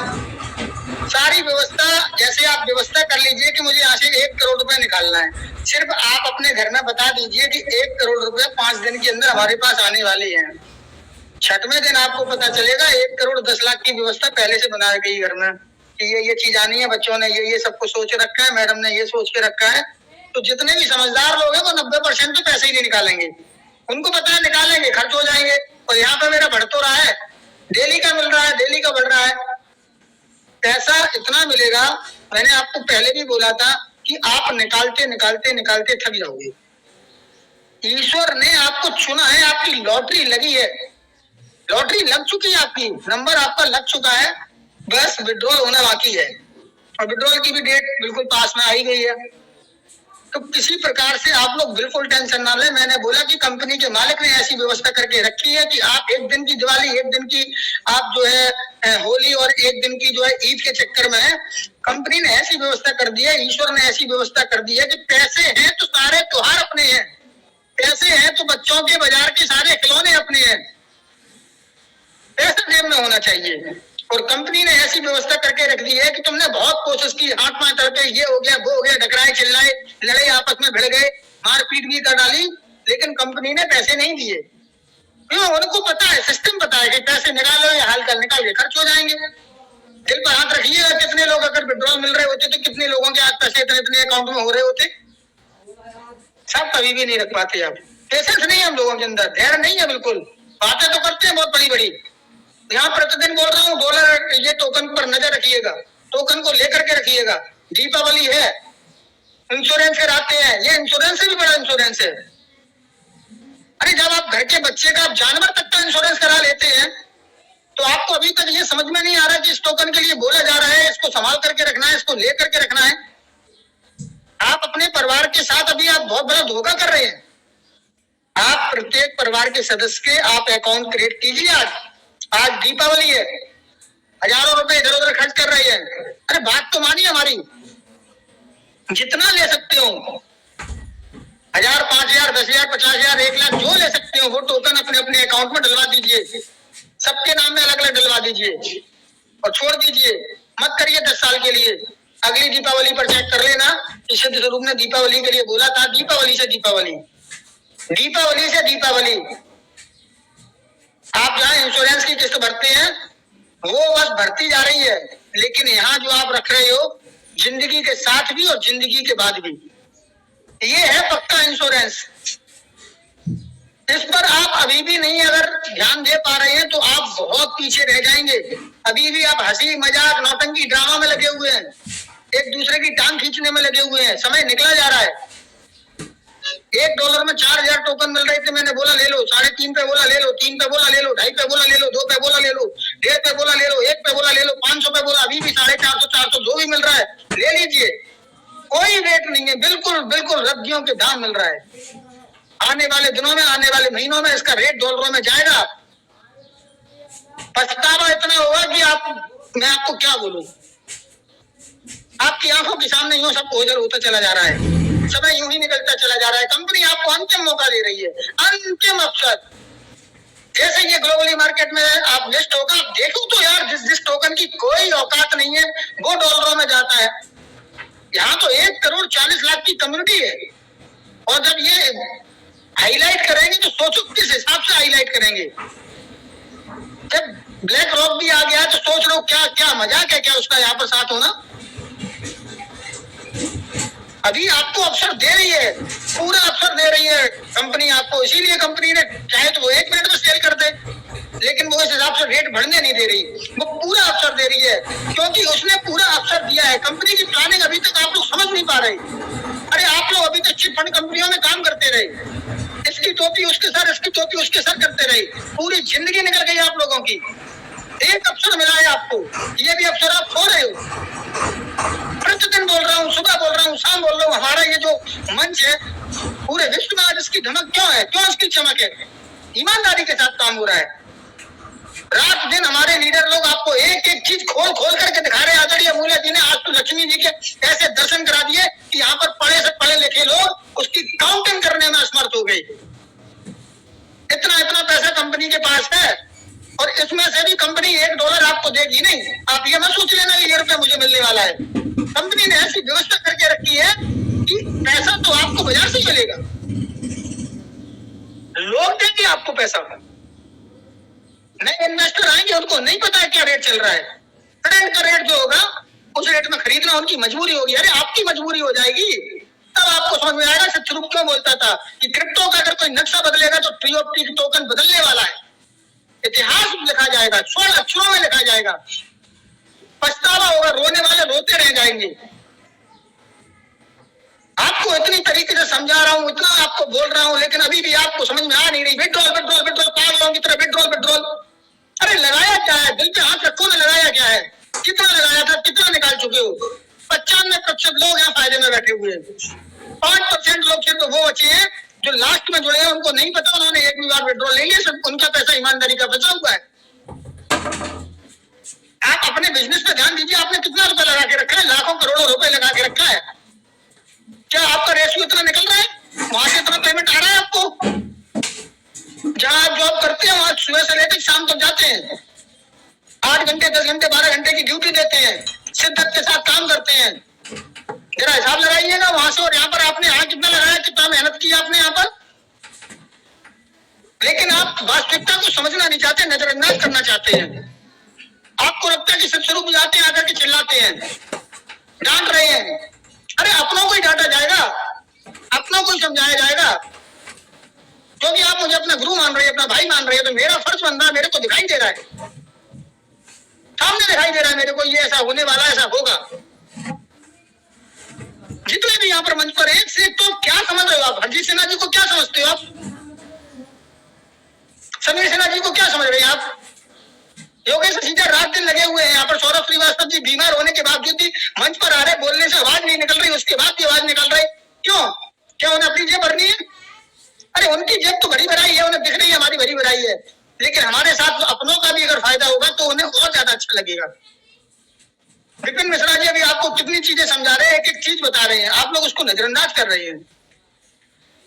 सारी व्यवस्था। जैसे आप व्यवस्था कर लीजिए कि मुझे यहाँ से 1 करोड़ रुपए निकालना है, सिर्फ आप अपने घर में बता दीजिए कि 1 करोड़ रुपए 5 दिन के अंदर हमारे पास आने वाले हैं। 6वें दिन आपको पता चलेगा 1 करोड़ 10 लाख की व्यवस्था पहले से बना गई घर में कि ये चीज आनी है, बच्चों ने ये सब कुछ सोच रखा है, मैडम ने ये सोच के रखा है। तो जितने भी समझदार लोग हैं वो 90% तो पैसे ही नहीं निकालेंगे, उनको पता है निकालेंगे खर्च हो जाएंगे। और यहाँ पे मेरा बढ़ तो रहा है, डेली का मिल रहा है, डेली का बढ़ रहा है, पैसा इतना मिलेगा। मैंने आपको पहले भी बोला था कि आप निकालते निकालते निकालते थक जाओगे। ईश्वर ने आपको चुना है, आपकी लॉटरी लगी है, लॉटरी लग चुकी है, आपकी नंबर आपका लग चुका है, बस विड्रॉल होना बाकी है और विड्रॉल की भी डेट बिल्कुल पास में आई गई है। तो किसी प्रकार से आप लोग बिल्कुल टेंशन ना लें। मैंने बोला कि कंपनी के मालिक ने ऐसी व्यवस्था करके रखी है कि आप एक दिन की दिवाली, एक दिन की आप जो है होली और एक दिन की जो है ईद के चक्कर में कंपनी ने ऐसी व्यवस्था कर दी है, ईश्वर ने ऐसी व्यवस्था कर दी है कि पैसे हैं तो सारे त्योहार अपने हैं, पैसे हैं तो बच्चों के बाजार के सारे खिलौने अपने हैं, पैसा जेब में होना चाहिए। और कंपनी ने ऐसी व्यवस्था करके रख दी है कि तुमने बहुत कोशिश की, हाथ पांव तड़पे, ये हो गया वो हो गया, डकराए चिल्लाए, लड़े, आपस में भिड़ गए, मारपीट भी कर डाली, लेकिन कंपनी ने पैसे नहीं दिए। क्यों? उनको पता है, सिस्टम पता है कि पैसे निकालो या हाल कर निकाल के खर्च हो जाएंगे। दिल पर हाथ रखिएगा, कितने लोग अगर विड्रॉल मिल रहे होते तो कितने लोगों के आज पैसे इतने इतने अकाउंट में हो रहे होते। सब कभी भी नहीं रख पाते आप, पेशेंस नहीं है हम लोगों के अंदर, धैर्य नहीं है बिल्कुल। बातें तो करते हैं बहुत बड़ी बड़ी, यहाँ प्रतिदिन बोल रहा हूँ डॉलर ये टोकन पर नजर रखिएगा, टोकन को लेकर के रखिएगा। दीपावली है, इंश्योरेंस कराते हैं, ये इंश्योरेंस से भी बड़ा इंश्योरेंस है। अरे जब आप घर के बच्चे का, आप जानवर तक का इंश्योरेंस करा लेते हैं तो आपको अभी तक ये समझ में नहीं आ रहा कि इस टोकन के लिए बोला जा रहा है, इसको संभाल करके रखना है, इसको ले करके रखना है। आप अपने परिवार के साथ अभी आप बहुत बड़ा धोखा कर रहे हैं। आप प्रत्येक परिवार के सदस्य के आप अकाउंट क्रिएट कीजिए। आज दीपावली है, हजारों रुपए इधर उधर खर्च कर रहे हैं। अरे बात तो मानिए हमारी, जितना ले सकते हो, 1000, 5000, 10,000, 50,000, 1 लाख, जो ले सकते हो वो टोकन अपने अपने अकाउंट में डलवा दीजिए, सबके नाम में अलग अलग डलवा दीजिए और छोड़ दीजिए, मत करिए 10 साल के लिए। अगली दीपावली पर चेक कर लेना कि सिद्ध स्वरूप ने दीपावली के लिए बोला था, दीपावली से दीपावली, दीपावली से दीपावली। आप जहाँ इंश्योरेंस की किस्त भरते हैं वो बस भरती जा रही है, लेकिन यहाँ जो आप रख रहे हो जिंदगी के साथ भी और जिंदगी के बाद भी, ये है पक्का इंश्योरेंस। इस पर आप अभी भी नहीं अगर ध्यान दे पा रहे हैं तो आप बहुत पीछे रह जाएंगे। अभी भी आप हंसी मजाक नौटंकी ड्रामा में लगे हुए हैं, एक दूसरे की टांग खींचने में लगे हुए हैं। समय निकला जा रहा है। $1 में 4000 टोकन मिल रहे थे, मैंने बोला ले लो, 3.5 पे बोला ले लो, 3 पे बोला ले लो, 2.5 पे बोला ले लो, 2 पे बोला ले लो, 1.5 पे बोला ले लो, 1 पे बोला ले लो, 500 पे बोला, अभी भी 450, 400 जो भी मिल रहा है ले लीजिए, कोई रेट नहीं है, बिल्कुल बिल्कुल रद्दियों के दाम मिल रहा है। आने वाले दिनों में, आने वाले महीनों में इसका रेट डॉलरों में जाएगा। पछतावा इतना होगा कि मैं आपको क्या बोलूं, आपकी आंखों के सामने यूं सब ओझल होता चला जा रहा है, समय यूं ही निकलता चला जा रहा है। कंपनी आपको अंतिम मौका दे रही है, अंतिम अवसर। जैसे ये ग्लोबली मार्केट में आप लिस्ट होगा, आप देखो तो यार जिस टोकन की कोई औकात नहीं है वो डॉलरों में जाता है। यहाँ तो 1,40,00,000 की कम्युनिटी है, और जब ये हाईलाइट करेंगे तो सोचो किस हिसाब से हाईलाइट करेंगे। जब ब्लैक रॉक भी आ गया तो सोच लो क्या क्या मजाक है क्या उसका यहाँ पर साथ होना। अभी आपको अवसर दे रही है, पूरा अवसर दे रही है कंपनी आपको, इसीलिए कंपनी ने चाहे तो वो 1 मिनट में सेल कर दे, लेकिन वो इस हिसाब से रेट बढ़ने नहीं दे रही, वो पूरा अवसर दे रही है क्योंकि उसने पूरा अवसर दिया है। कंपनी की प्लानिंग अभी तक आप लोग समझ नहीं पा रहे। अरे आप लोग अभी तक चिट फंड कंपनियों में काम करते रहे, इसकी टोपी उसके सर, इसकी टोपी उसके सर करते रहे, पूरी जिंदगी निकल गई आप लोगों की। एक अवसर मिला है आपको, ये भी अवसर आप खो रहे हो। प्रतिदिन बोल रहा हूँ, सुबह बोल रहा हूँ, शाम बोल रहा हूँ, हमारा ये जो मंच है पूरे विश्व में आज इसकी धमक क्यों है, क्यों इसकी चमक है? ईमानदारी के साथ काम हो रहा है। रात दिन हमारे लीडर लोग आपको एक एक चीज खोल खोल करके दिखा रहे हैं। आदरणीय मूल्य जी ने आज तो लक्ष्मी जी के ऐसे दर्शन करा दिए कि यहाँ पर पढ़े से पढ़े लिखे लोग उसकी काउंटिंग करने में असमर्थ हो गए। इतना इतना पैसा कंपनी के पास है और इसमें से भी कंपनी $1 आपको देगी नहीं। आप ये मत सोच लेना ये रुपया मुझे मिलने वाला है। कंपनी ने ऐसी व्यवस्था करके रखी है कि पैसा तो आपको बाजार से मिलेगा, लोग देंगे आपको पैसा। नए इन्वेस्टर आएंगे, उनको नहीं पता है क्या रेट चल रहा है, करंट का रेट जो होगा उस रेट में खरीदना उनकी मजबूरी होगी। अरे आपकी मजबूरी हो जाएगी, तब आपको समझ में आएगा सत्यरूप क्यों बोलता था कि क्रिप्टो का अगर कोई नक्शा बदलेगा तो ट्री ऑफ टी टोकन बदलने वाला है। इतिहास लिखा जाएगा, स्वर्ण अक्षरों में लिखा जाएगा। पछतावा होगा, रोने वाले रोते रह जाएंगे। आपको आपको इतनी तरीके से समझा रहा हूँ, इतना आपको बोल रहा हूँ, लेकिन अभी भी आपको समझ में आ नहीं रही। विड्रॉल विड्रॉल विड्रॉल, पागलों की तरह विड्रॉल विड्रॉल। अरे लगाया क्या है? दिल पे हाथ रखो ना, लगाया क्या है? कितना लगाया था, कितना निकाल चुके हो? 95% लोग यहाँ फायदे में बैठे हुए हैं। 5% लोग सिर्फ वो बचे हैं जो लास्ट में जुड़े हैं, उनको नहीं पता, उन्होंने एक भी बार विड्रॉल ले लिया, सब उनका पैसा ईमानदारी का बचा हुआ है। आप अपने बिजनेस पे ध्यान दीजिए, आपने कितना रुपए लगा के रखा है? लाखों करोड़ों रुपए लगा के रखा है। क्या आपका रेशियो इतना निकल रहा है? वहां से इतना पेमेंट आ रहा है आपको? जहां आप जॉब करते हैं वहां सुबह से लेकर शाम तक जाते हैं, 8 घंटे 10 घंटे 12 घंटे की ड्यूटी देते हैं, शिद्दत के साथ काम करते हैं। जरा हिसाब लगाइएगा वहां से और यहाँ पर आपने यहाँ कितना लगाया, कितना मेहनत की आपने यहाँ पर। लेकिन आप वास्तविकता को समझना नहीं चाहते, नजरअंदाज करना चाहते हैं। आपको लगता है कि सब शुरू जाते हैं, आकर के चिल्लाते हैं, डांट रहे हैं। अरे अपनों को ही डांटा जाएगा, अपनों को ही समझाया जाएगा। क्योंकि आप मुझे अपना गुरु मान रहे हैं, अपना भाई मान रहे हैं, तो मेरा फर्ज बनता है, मेरे को दिखाई दे रहा है, सामने दिखाई दे रहा है मेरे को, ये ऐसा होने वाला, ऐसा होगा। जितने भी यहाँ पर मंच पर एक से तो क्या समझ रहे हो आप? हरजीत सिन्हा जी को क्या समझते हो आप? समीर सिन्हा जी को क्या समझ रहे हैं आप? योगेश सीधा रात दिन लगे हुए हैं यहाँ पर। सौरभ श्रीवास्तव जी बीमार होने के बावजूद भी मंच पर आ रहे, बोलने से आवाज नहीं निकल रही, उसके बाद भी आवाज निकल रही। क्यों? क्या उन्हें अपनी जेब भरनी है? अरे उनकी जेब तो भरी भराई है, उन्हें दिख रही है हमारी भरी भराई है, लेकिन हमारे साथ अपनों का भी अगर फायदा होगा तो उन्हें और ज्यादा अच्छा लगेगा। विपिन मिश्रा जी अभी आपको कितनी चीजें समझा रहे हैं, एक एक चीज बता रहे हैं, आप लोग उसको नजरअंदाज कर रहे हैं।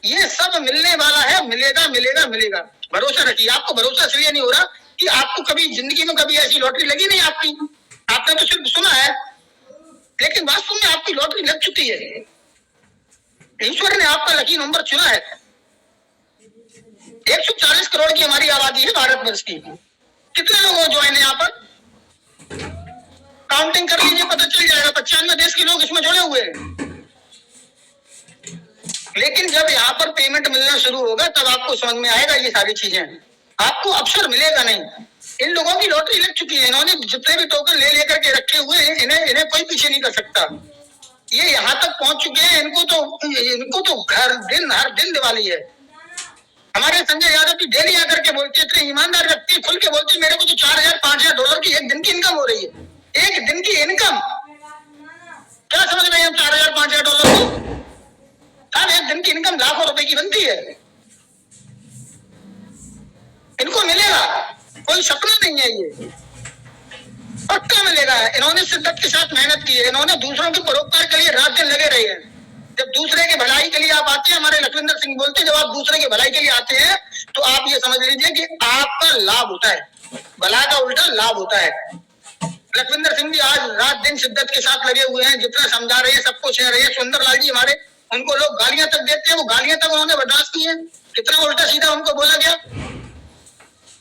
ये सब मिलने वाला है, मिलेगा मिलेगा मिलेगा, भरोसा रखिए। आपको भरोसा इसलिए नहीं हो रहा कि आपको कभी जिंदगी में कभी ऐसी लॉटरी लगी नहीं आपकी, आपने तो सिर्फ सुना है, लेकिन वास्तव में आपकी लॉटरी लग चुकी है। ईश्वर ने आपका लकी नंबर चुना है। 140 करोड़ की हमारी आबादी है भारतवर्ष की। कितने लोग ज्वाइन है यहाँ पर? काउंटिंग कर लीजिए, पता चल जाएगा। 95 देश के लोग इसमें जुड़े हुए हैं। लेकिन जब यहाँ पर पेमेंट मिलना शुरू होगा तब आपको समझ में आएगा ये सारी चीजें। आपको अवसर मिलेगा नहीं। इन लोगों की लॉटरी लग चुकी है, इन्होंने जितने भी टोकन ले लेकर के रखे हुए हैं, इन्हें कोई पीछे नहीं कर सकता। ये यहाँ तक पहुंच चुके हैं, इनको तो हर दिन दिवाली है। हमारे संजय यादव की डेली आकर के बोलते, इतने ईमानदार व्यक्ति खुल के बोलते, मेरे को तो 4000-5000 डॉलर की एक दिन की इनकम हो रही है। एक दिन की इनकम क्या समझ रहे हैं हम? 4000-5000 डॉलर को हर एक दिन की इनकम लाखों रुपए की बनती है। इनको मिलेगा, कोई सपना नहीं है, ये पक्का मिलेगा। इन्होंने शिद्दत के साथ मेहनत की है, इन्होंने दूसरों के परोपकार के लिए रात दिन लगे रहे हैं। जब दूसरे के भलाई के लिए आप आते हैं, हमारे लखविंदर सिंह बोलते हैं, जब आप दूसरे के भलाई के लिए आते हैं तो आप ये समझ लीजिए कि आपका लाभ होता है, भला का उल्टा लाभ होता है। लखविंदर सिंह जी आज रात दिन शिद्दत के साथ लगे हुए हैं, जितना समझा रहे हैं, सबको कह रहे हैं। सुंदरलाल जी हमारे, उनको लोग गालियां तक देते हैं, वो गालियां तक उन्होंने बर्दाश्त की है। कितना उल्टा सीधा उनको बोला गया।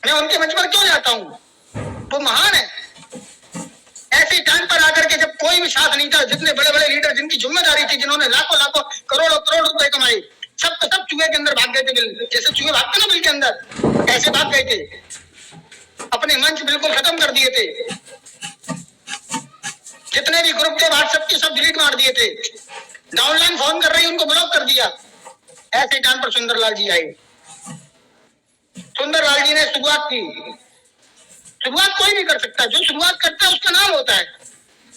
मैं उनके मंच पर क्यों जाता हूँ? वो महान है। ऐसे टाइम पर आकर के जब कोई भी साथ नहीं था, जितने बड़े बड़े लीडर जिनकी जिम्मेदारी थी, जिन्होंने लाखों लाखों करोड़ों करोड़ रुपए कमाए, सब चूहे के अंदर भाग गए थे। बिल जैसे चूहे भागते ना बिल के अंदर, ऐसे भाग गए थे। अपने मंच बिल्कुल खत्म कर दिए थे। जितने भी ग्रुप थे व्हाट्सएप के सब डिलीट मार दिए थे। डाउनलाइन फोन कर रही, उनको ब्लॉक कर दिया। ऐसे टाइम पर सुंदरलाल जी आए। सुंदरलाल जी ने शुरुआत की। शुरुआत कोई नहीं कर सकता, जो शुरुआत करता है उसका नाम होता है।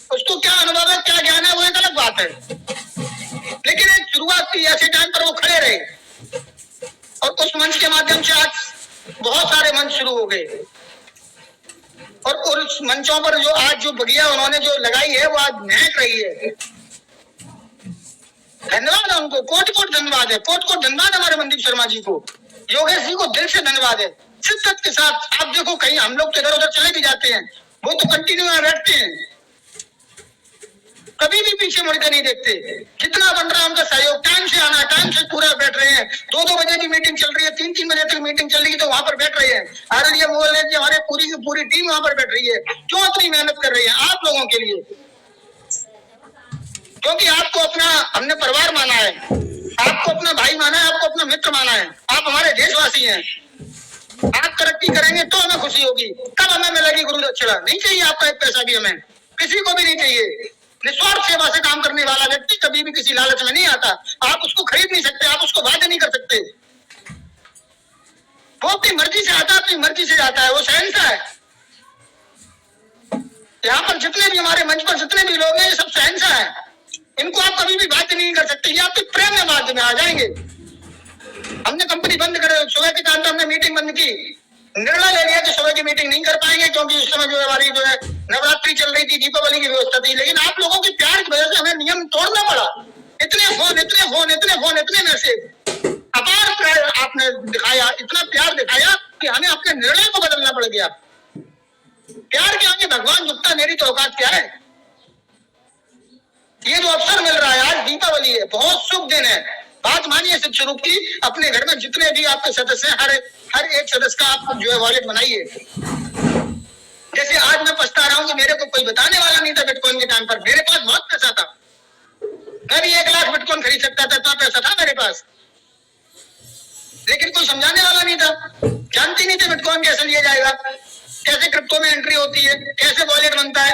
उसको क्या अनुभव है, क्या ज्ञान है, वो एक अलग बात है। लेकिन एक शुरुआत की, ऐसे टाइम पर वो खड़े रहे और उस मंच के माध्यम से आज बहुत सारे मंच शुरू हो गए। और उस मंचों पर जो आज जो बगिया उन्होंने जो लगाई है, वो आज महक रही है। धन्यवाद है उनको, कोट कोट धन्यवाद है, कोट कोट धन्यवाद हमारे मनदीप शर्मा जी को, योगेश जी को दिल से धन्यवाद है। शिद्दत के साथ आप देखो, कहीं हम लोग तो इधर उधर चले भी जाते हैं, वो तो कंटिन्यू बैठते हैं, कभी भी पीछे मुड़ के नहीं देखते। जितना बन रहा है उनका सहयोग, टाइम से आना, टाइम से पूरा बैठ रहे हैं। 2-2 बजे की मीटिंग चल रही है, 3-3 बजे तक मीटिंग चल रही है, तो वहां पर बैठ रहे हैं। आरएलए बोल रहे हैं कि हमारे पूरी की पूरी टीम वहां पर बैठ रही है। क्यों इतनी मेहनत कर रही है? आप लोगों के लिए, क्योंकि आपको अपना हमने परिवार माना है, आपको अपना भाई माना है, आपको अपना मित्र माना है। आप हमारे देशवासी हैं। आप तरक्की करेंगे तो हमें खुशी होगी। कब हमें मिलेगी गुरु दक्षिणा? नहीं चाहिए आपका एक पैसा भी, हमें किसी को भी नहीं चाहिए। निस्वार्थ सेवा से काम करने वाला व्यक्ति कभी भी किसी लालच में नहीं आता। आप उसको खरीद नहीं सकते, आप उसको बाध्य नहीं कर सकते। वो अपनी मर्जी से आता है, अपनी मर्जी से जाता है, वो शहंशाह है। यहाँ पर जितने भी हमारे मंच पर जितने भी लोग हैं ये सब शहंशाह है, इनको आप कभी भी बाध्य नहीं कर सकते। ये आपके प्रेम में बाध्य में आ जाएंगे। हमने कंपनी बंद कर, सुबह के टाइम पे हमने मीटिंग बंद की, निर्णय ले लिया कि सुबह की मीटिंग नहीं कर पाएंगे क्योंकि उस समय जो हमारी जो है नवरात्रि चल रही थी, दीपावली की व्यवस्था थी। लेकिन आप लोगों के प्यार की वजह से हमें नियम तोड़ना पड़ा। इतने फोन, इतने मैसेज, अपार प्यार आपने दिखाया, इतना प्यार दिखाया कि हमें अपने निर्णय को बदलना पड़ गया। प्यार के आगे भगवान झुकता, मेरी तो औकात क्या है। ये जो अवसर मिल रहा है, आज दीपावली है, बहुत शुभ दिन है। बात मानिए शिव स्वरूप की, अपने घर में जितने भी आपके सदस्य हैं, हर एक सदस्य का आप जो है वॉलेट बनाइए। जैसे आज मैं पछता रहा हूँ कि मेरे को कोई बताने वाला नहीं था बिटकॉइन के टाइम पर। मेरे पास बहुत पैसा था, मैं भी 1 लाख बिटकॉइन खरीद सकता था, इतना पैसा था मेरे पास, लेकिन कोई समझाने वाला नहीं था। जानते नहीं थे बिटकॉइन कैसे लिया जाएगा, कैसे क्रिप्टो में एंट्री होती है, कैसे वॉलेट बनता है।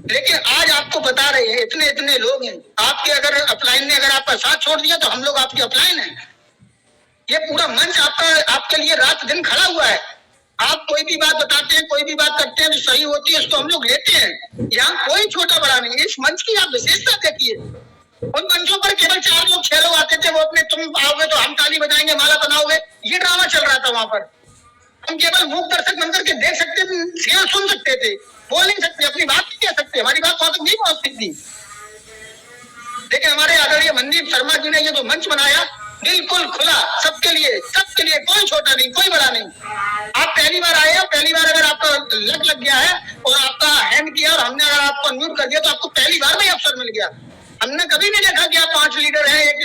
लेकिन आज आपको बता रहे हैं, इतने लोग हैं आपके, अगर अपलाइन ने अगर आपका साथ छोड़ दिया तो हम लोग आपके अपलाइन हैं। ये पूरा मंच आपके लिए रात दिन खड़ा हुआ है। आप कोई भी बात बताते हैं, कोई भी बात करते हैं जो सही होती है उसको हम लोग लेते हैं। यहाँ कोई छोटा बड़ा नहीं। इस मंच की आप विशेषता देखिए, उन मंचों पर केवल 4 लोग 6 लोग आते थे, वो अपने तुम आओगे तो हम ताली बजाएंगे, माला बनाओगे, ये ड्रामा चल रहा था वहां पर। हम केवल मूक दर्शक बनकर के देख सकते थे, शेयर सुन सकते थे, बोल नहीं सकते, अपनी बात नहीं कह सकते, हमारी बात वहां तक नहीं पहुंच सकती। लेकिन हमारे आदरणीय मनदीप शर्मा जी ने ये जो मंच बनाया, बिल्कुल खुला, सबके लिए, कोई छोटा नहीं, कोई बड़ा नहीं। आप पहली बार आए हो, पहली बार अगर आपका लग गया है और आपका हैंड किया और हमने अगर आपको अनम्यूट कर दिया तो आपको पहली बार में अवसर मिल गया। हमने कभी नहीं देखा कि आप 5 लीडर हैं, एक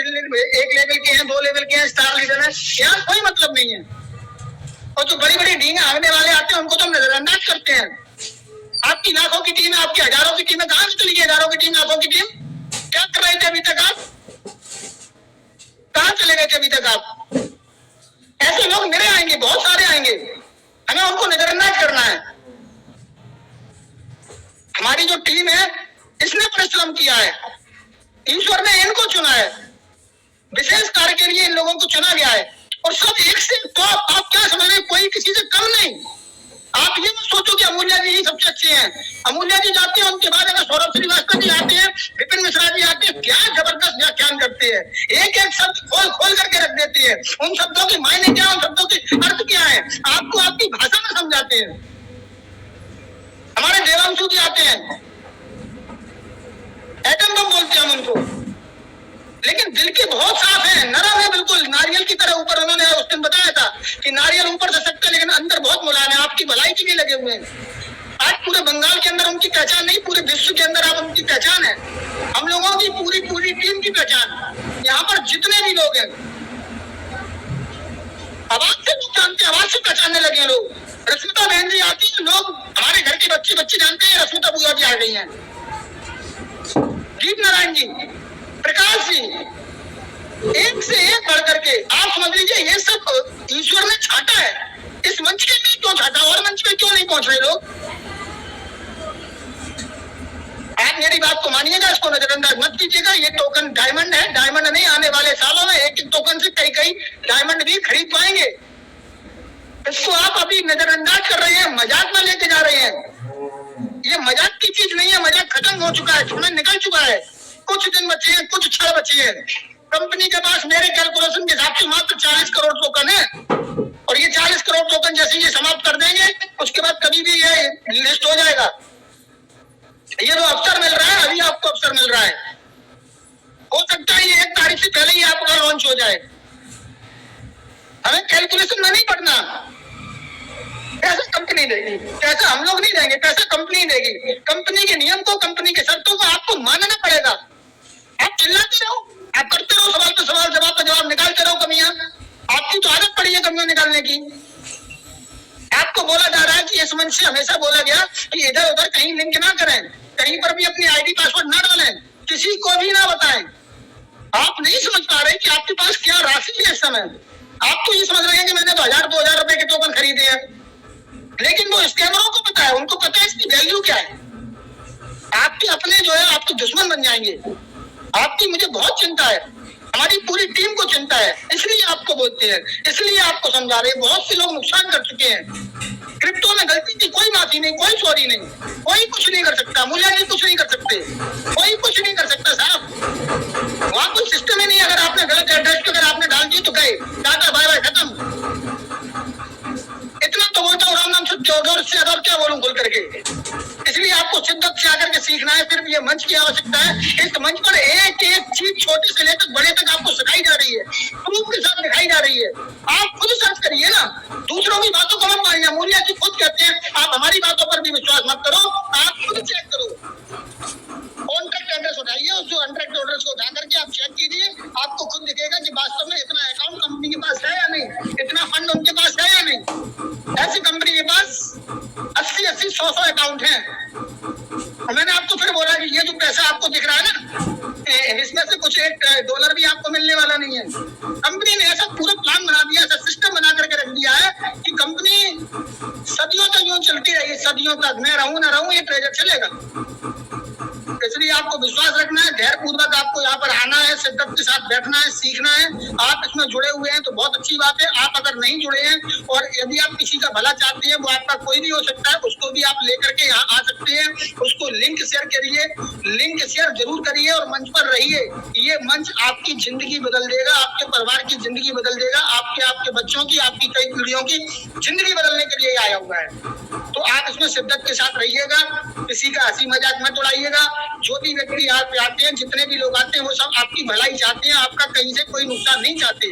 लेवल के हैं, 2 लेवल के हैं, स्टार लीडर हैं, यहाँ कोई मतलब नहीं है। और जो बड़ी बड़ी टीमें आने वाले आते हैं उनको तो हम नजरअंदाज करते हैं। आपकी लाखों की टीम है, आपकी हजारों की टीम है, कहां से चली गई हजारों की टीम, लाखों की टीम? क्या कर रहे थे अभी तक आप? कहां चले गए थे अभी तक आप? ऐसे लोग मेरे आएंगे, बहुत सारे आएंगे, हमें उनको नजरअंदाज करना है। हमारी जो टीम है इसने परिश्रम किया है, ईश्वर ने इनको चुना है, विशेष कार्य के लिए इन लोगों को चुना गया है। और सब एक से टॉप। आप क्या समझ रहे, कोई किसी से कम नहीं। आप ये मत सोचो कि अमूल्या जी ही सबसे अच्छे हैं। अमूल्या जी जाते हैं, उनके बाद अगर सौरभ श्रीवास्तव जी आते हैं, विपिन मिश्रा जी आते हैं, क्या जबरदस्त व्याख्यान करते हैं, एक एक शब्द खोल करके रख देते हैं। उन शब्दों के मायने क्या, उन शब्दों के अर्थ क्या है, आपको आपकी भाषा में समझाते हैं। हमारे देवांशु जी आते हैं, एटम बम बोलते हैं हम उनको, लेकिन दिल के बहुत साफ है, नरम है, बिल्कुल नारियल की तरह। ऊपर उन्होंने उस दिन बताया था कि नारियल ऊपर से सकता है लेकिन अंदर बहुत मुलायम है। आपकी भलाई के लिए लगे हुए हैं। आज पूरे बंगाल के अंदर उनकी पहचान नहीं, पूरे विश्व के अंदर आप उनकी पहचान है। हम लोगों की पूरी टीम की पहचान। यहाँ पर जितने भी लोग हैं आवाज से जानते, आवाज से पहचानने लगे लोग। रश्मिता बहन जी आती है, लोग हमारे घर के बच्चे जानते हैं रश्मिता बुआ जी आ गई हैं, दीप नारायण जी, प्रकाश जी, एक से एक बढ़ करके। आप समझ लीजिए ये सब ईश्वर ने छाटा है। इस मंच के लिए क्यों छाटा, और मंच पे क्यों नहीं पहुंच रहे लोग? आप मेरी बात को मानिएगा, इसको नजरअंदाज मत कीजिएगा। ये टोकन डायमंड है, डायमंड नहीं, आने वाले सालों में एक टोकन से कई डायमंड भी खरीद पाएंगे। इसको आप अभी नजरअंदाज कर रहे हैं, मजाक में लेके जा रहे हैं। ये मजाक की चीज नहीं है, मजाक खत्म हो चुका है, समय निकल चुका है। कुछ दिन बचे हैं, कुछ क्षण बचे हैं। कंपनी के पास मेरे कैलकुलेशन के हिसाब से मात्र 40 करोड़ टोकन है, और ये 40 करोड़ टोकन जैसे ये समाप्त कर देंगे उसके बाद कभी भी ये लिस्ट हो जाएगा। ये जो अवसर मिल रहा है, अभी आपको अवसर मिल रहा है, हो सकता है ये 1 तारीख से पहले ही आपका लॉन्च हो जाए। हमें कैलकुलेशन में नहीं पढ़ना, पैसा कंपनी देगी, पैसा हम लोग नहीं देंगे, पैसा कंपनी देगी। कंपनी के नियम को, कंपनी के शर्तों को आपको मानना पड़ेगा। आप चिल्लाते रहो, आप करते रहो, सवाल पे सवाल, जवाब पे जवाब निकालते रहो कमियां। आपकी तो आदत पड़ी है कमियां निकालने की। आपको बोला जा रहा है कि इस मंच से हमेशा बोला गया कि इधर उधर कहीं लिंक ना करें, कहीं पर भी अपनी आईडी पासवर्ड ना डालें, किसी को भी ना बताएं। आप नहीं समझ पा रहे कि आपके पास क्या राशि है इस समय। आप तो ये समझ रहे हैं कि मैंने तो 1000-2000 रुपए के टोकन खरीदे हैं, लेकिन वो स्कैमरों को पता है, उनको पता है इसकी वैल्यू क्या है। दुश्मन बन जाएंगे। आपकी मुझे बहुत चिंता है, हमारी पूरी टीम को चिंता है, इसलिए आपको बोलते हैं, इसलिए आपको समझा रहे हैं। बहुत से लोग नुकसान कर चुके हैं, क्रिप्टो में गलती की कोई माफी नहीं, कोई सॉरी नहीं, कोई कुछ नहीं कर सकता, मुला जी कुछ नहीं कर सकते, कोई कुछ नहीं कर सकता साहब। वहाँ कोई सिस्टम ही नहीं। अगर आपने गलत एड्रेस पे अगर आपने डाल दी तो गए, टाटा बाय बाय, खत्म। इतना तो बोलता हूँ राम नाम सत्य और इससे ज्यादा क्या बोलूं बोल करके। इसलिए आपको शिद्दत से आकर के सीखना है। सिर्फ ये मंच की आवश्यकता है। इस मंच पर एक एक चीज छोटे से लेकर बड़े तक आपको सिखाई जा रही है, प्रूफ के साथ दिखाई जा रही है। आप खुद सर्च करिए ना, दूसरों की बातों को मत मानिए। मूर्या जी खुद कहते हैं आप हमारी बातों पर भी विश्वास मत करो, आप खुद चेक करो। कॉन्ट्रैक्ट एड्रेस उठाइए, उस जो कॉन्ट्रैक्ट एड्रेस को उठा करके आप चेक कीजिए, आपको खुद दिखेगा कि वास्तव में इतना अकाउंट कंपनी के पास है या नहीं, इतना फंड उनके पास है या नहीं। ऐसी कंपनी के पास 80-80, 100-100 अकाउंट हैं। मैंने आपको फिर बोला कि ये जो पैसा आपको दिख रहा है ना, इसमें से कुछ $1 भी आपको मिलने वाला नहीं है। कंपनी ने ऐसा पूरा प्लान बना दिया, ऐसा सिस्टम बना करके रख दिया है कि कंपनी सदियों तक यूं चलती रहेगी, सदियों तक। मैं रहूं ना रहूं, ये ट्रेजर चलेगा। इसलिए आपको विश्वास रखना है, धैर्य पूर्वक आपको यहाँ पर आना है, शिद्दत के साथ बैठना है, सीखना है। आप इसमें जुड़े हुए हैं तो बहुत अच्छी बात है। आप अगर नहीं जुड़े हैं और यदि आप किसी का भला चाहते हैं, वो आपका कोई भी हो सकता है, उसको भी आप लेकर के यहाँ आ सकते हैं। उसको लिंक शेयर करिए, लिंक शेयर जरूर करिए और मंच पर रहिए। ये मंच आपकी जिंदगी बदल देगा, आपके परिवार की जिंदगी बदल देगा, आपके बच्चों की, आपकी कई पीढ़ियों की जिंदगी बदलने के लिए आया हुआ है। तो आप इसमें शिद्दत के साथ रहिएगा, किसी का हंसी मजाक मत उड़ाइएगा। जो भी व्यक्ति यहाँ पे आते हैं, जितने भी लोग आते हैं, वो सब आपकी भलाई चाहते हैं, आपका कहीं से कोई नुकसान नहीं चाहते।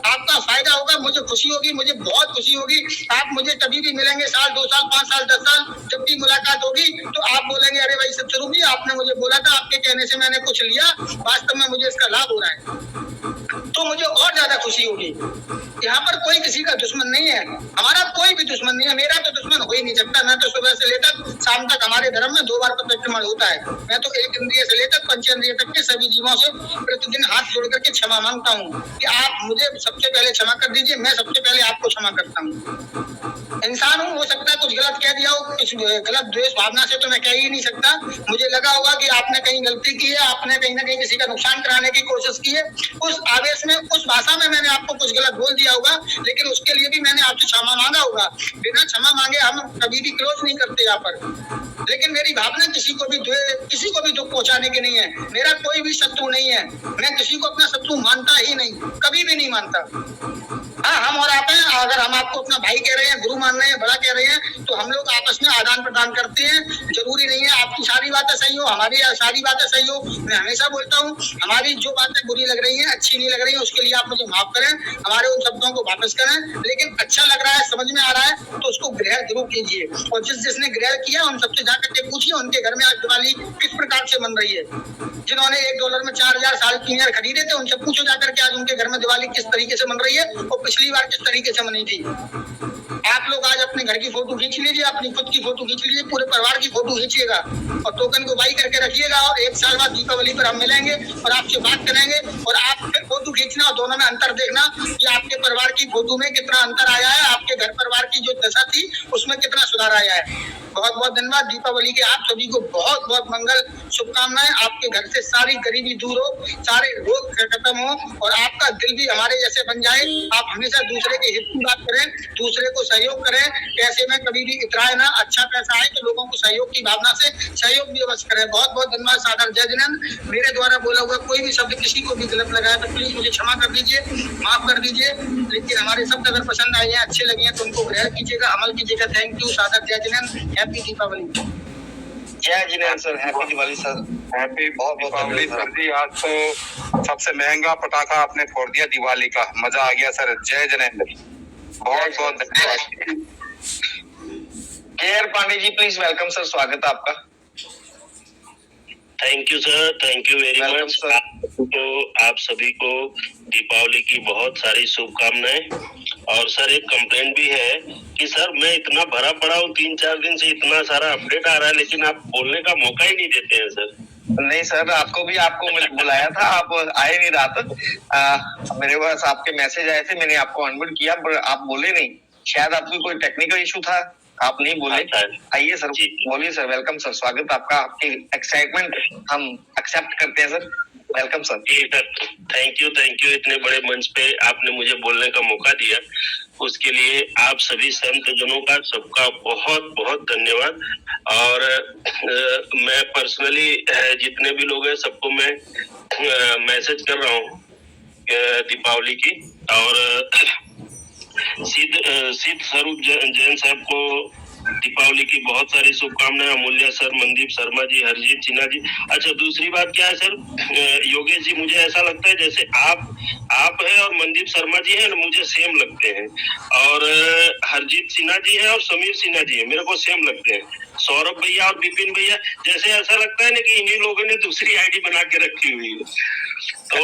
आपका फायदा होगा, मुझे खुशी होगी, मुझे बहुत खुशी होगी। आप मुझे कभी भी मिलेंगे, साल 2 साल 5 साल 10 साल, जब भी मुलाकात होगी तो आप बोलेंगे अरे भाई सत्सरू जी, आपने मुझे बोला था, आपके कहने से मैंने कुछ लिया, वास्तव में मुझे इसका लाभ हो रहा है, तो मुझे और ज्यादा खुशी होगी। यहाँ पर कोई किसी का दुश्मन नहीं है, हमारा कोई भी दुश्मन नहीं है। मेरा तो दुश्मन हो ही नहीं सकता। मैं तो सुबह से लेकर शाम तक, हमारे धर्म में 2 बार प्रदक्षिण होता है। मैं तो 1 इंद्रिय से लेकर 5 इंद्रिय तक के सभी जीवों से प्रतिदिन हाथ जोड़ करके क्षमा मांगता हूँ कि आप मुझे सबसे पहले क्षमा कर दीजिए, मैं सबसे पहले आपको क्षमा करता हूँ। इंसान हूँ, हो सकता है कुछ गलत कह दिया हो, कुछ गलत द्वेष भावना से तो मैं कह ही नहीं सकता। मुझे लगा होगा कि आपने कहीं गलती की है, आपने कहीं ना कहीं किसी का नुकसान कराने की कोशिश की है, उस आवेश में, उस भाषा में मैंने आपको कुछ गलत बोल दिया होगा, लेकिन उसके लिए भी मैंने आपसे क्षमा मांगा होगा। बिना क्षमा मांगे हम कभी भी क्लोज नहीं करते यहाँ पर। लेकिन मेरी भावना किसी को भी दुख पहुंचाने की नहीं है। मेरा कोई भी शत्रु नहीं है, मैं किसी को अपना शत्रु मानता ही नहीं, कभी भी नहीं मानता। हाँ, हम और आप हैं, अगर हम आपको अपना भाई कह रहे हैं, गुरु मान रहे हैं, बड़ा कह रहे हैं, तो हम लोग आपस में आदान प्रदान करते हैं। जरूरी नहीं है आपकी सारी बातें सही हो, हमारी सारी बातें सही हो। मैं हमेशा बोलता हूँ, हमारी जो बातें बुरी लग रही हैं, अच्छी नहीं लग रही है, उसके लिए आप मुझे माफ करें, हमारे उन शब्दों को वापस करें। लेकिन अच्छा लग रहा है, समझ में आ रहा है, तो उसको ग्रहण जरूर कीजिए। और जिसने ग्रहण किया, उन सबसे जाकर के पूछिए उनके घर में आज दिवाली किस प्रकार से मन रही है। जिन्होंने $1 में 4000 3,000 खरीदे थे, उनसे पूछो जाकर के आज उनके घर में दिवाली किस तरीके से मन रही है और पिछली बार किस तरीके से मनी थी। आप लोग आज अपने घर की फोटो खींच लीजिए, अपनी खुद की फोटो खींच लीजिए, पूरे परिवार की फोटो खींचिएगा और टोकन को बाई करके रखिएगा। और 1 साल बाद दीपावली पर हम मिलेंगे और आपसे बात करेंगे और आप फिर फोटो खींचना और दोनों में अंतर देखना कि आपके परिवार की फोटो में कितना अंतर आया है, आपके घर परिवार की जो दशा थी उसमें कितना सुधार आया है। बहुत बहुत धन्यवाद। दीपावली के आप सभी को बहुत बहुत मंगल शुभकामनाएं। आपके घर से सारी गरीबी दूर हो, सारे रोग खत्म हो और आपका दिल भी हमारे जैसे बन जाए। आप हमेशा दूसरे के हित की बात करें, दूसरे को सहयोग करें, पैसे में कभी भी इतराए ना। अच्छा पैसा आए तो लोगों को सहयोग की भावना से सहयोग भी अवश्य करें। बहुत बहुत धन्यवाद। सादर जय जिनेंद्र। मेरे द्वारा बोला हुआ कोई भी शब्द किसी को भी गलत लगा है तो प्लीज मुझे क्षमा कर दीजिए, माफ कर दीजिए। लेकिन हमारे शब्द अगर पसंद आए हैं, अच्छे लगे हैं तो उनको ग्रहण कीजिएगा, अमल कीजिएगा। Thank you. सादर Jai Jinendra. Happy Deepavali. Jai Jinendra sir, happy Diwali sir. Happy Deepavali sir ji. आज तो सबसे महंगा पटाखा आपने फोड़ दिया दिवाली का, मजा आ गया सर। जय जिनेंद्र, बहुत बहुत धन्यवाद। KR Pandey ji please welcome sir, स्वागत है आपका। Thank you sir, thank you very welcome much. Sir. तो आप सभी को दीपावली की बहुत सारी शुभकामनाएं। और सर एक कंप्लेंट भी है कि सर मैं इतना भरा पड़ा हूँ, 3-4 दिन से इतना सारा अपडेट आ रहा है, लेकिन आप बोलने का मौका ही नहीं देते हैं सर। नहीं सर, आपको मैंने बुलाया था, आप आए नहीं रात। मेरे पास आपके मैसेज आए थे, मैंने आपको अनम्यूट किया पर आप बोले नहीं। शायद आपको कोई टेक्निकल इशू था। आप नहीं बोले। आइए सर, जी। बोलिए सर। वेलकम सर, स्वागत आपका। आपकी एक्साइटमेंट हम एक्सेप्ट करते हैं सर। Welcome sir. जी सर, थैंक यू इतने बड़े मंच पे आपने मुझे बोलने का मौका दिया, उसके लिए आप सभी संत जनों का सबका बहुत बहुत धन्यवाद। और मैं पर्सनली जितने भी लोग हैं सबको मैं मैसेज कर रहा हूँ दीपावली की। और सिद्ध स्वरूप जैन साहब को दीपावली की बहुत सारी शुभकामनाएं। अमूल्य सर, मनदीप शर्मा जी, हरजीत सिन्हा जी। अच्छा, दूसरी बात क्या है सर, योगेश जी, मुझे ऐसा लगता है जैसे आप है और मनदीप शर्मा जी है ना, मुझे सेम लगते हैं। और हरजीत सिन्हा जी है और समीर सिन्हा जी है, मेरे को सेम लगते हैं। सौरभ भैया और विपिन भैया जैसे ऐसा लगता है ना कि इन्हीं लोगों ने दूसरी आईडी बना के रखी हुई है। तो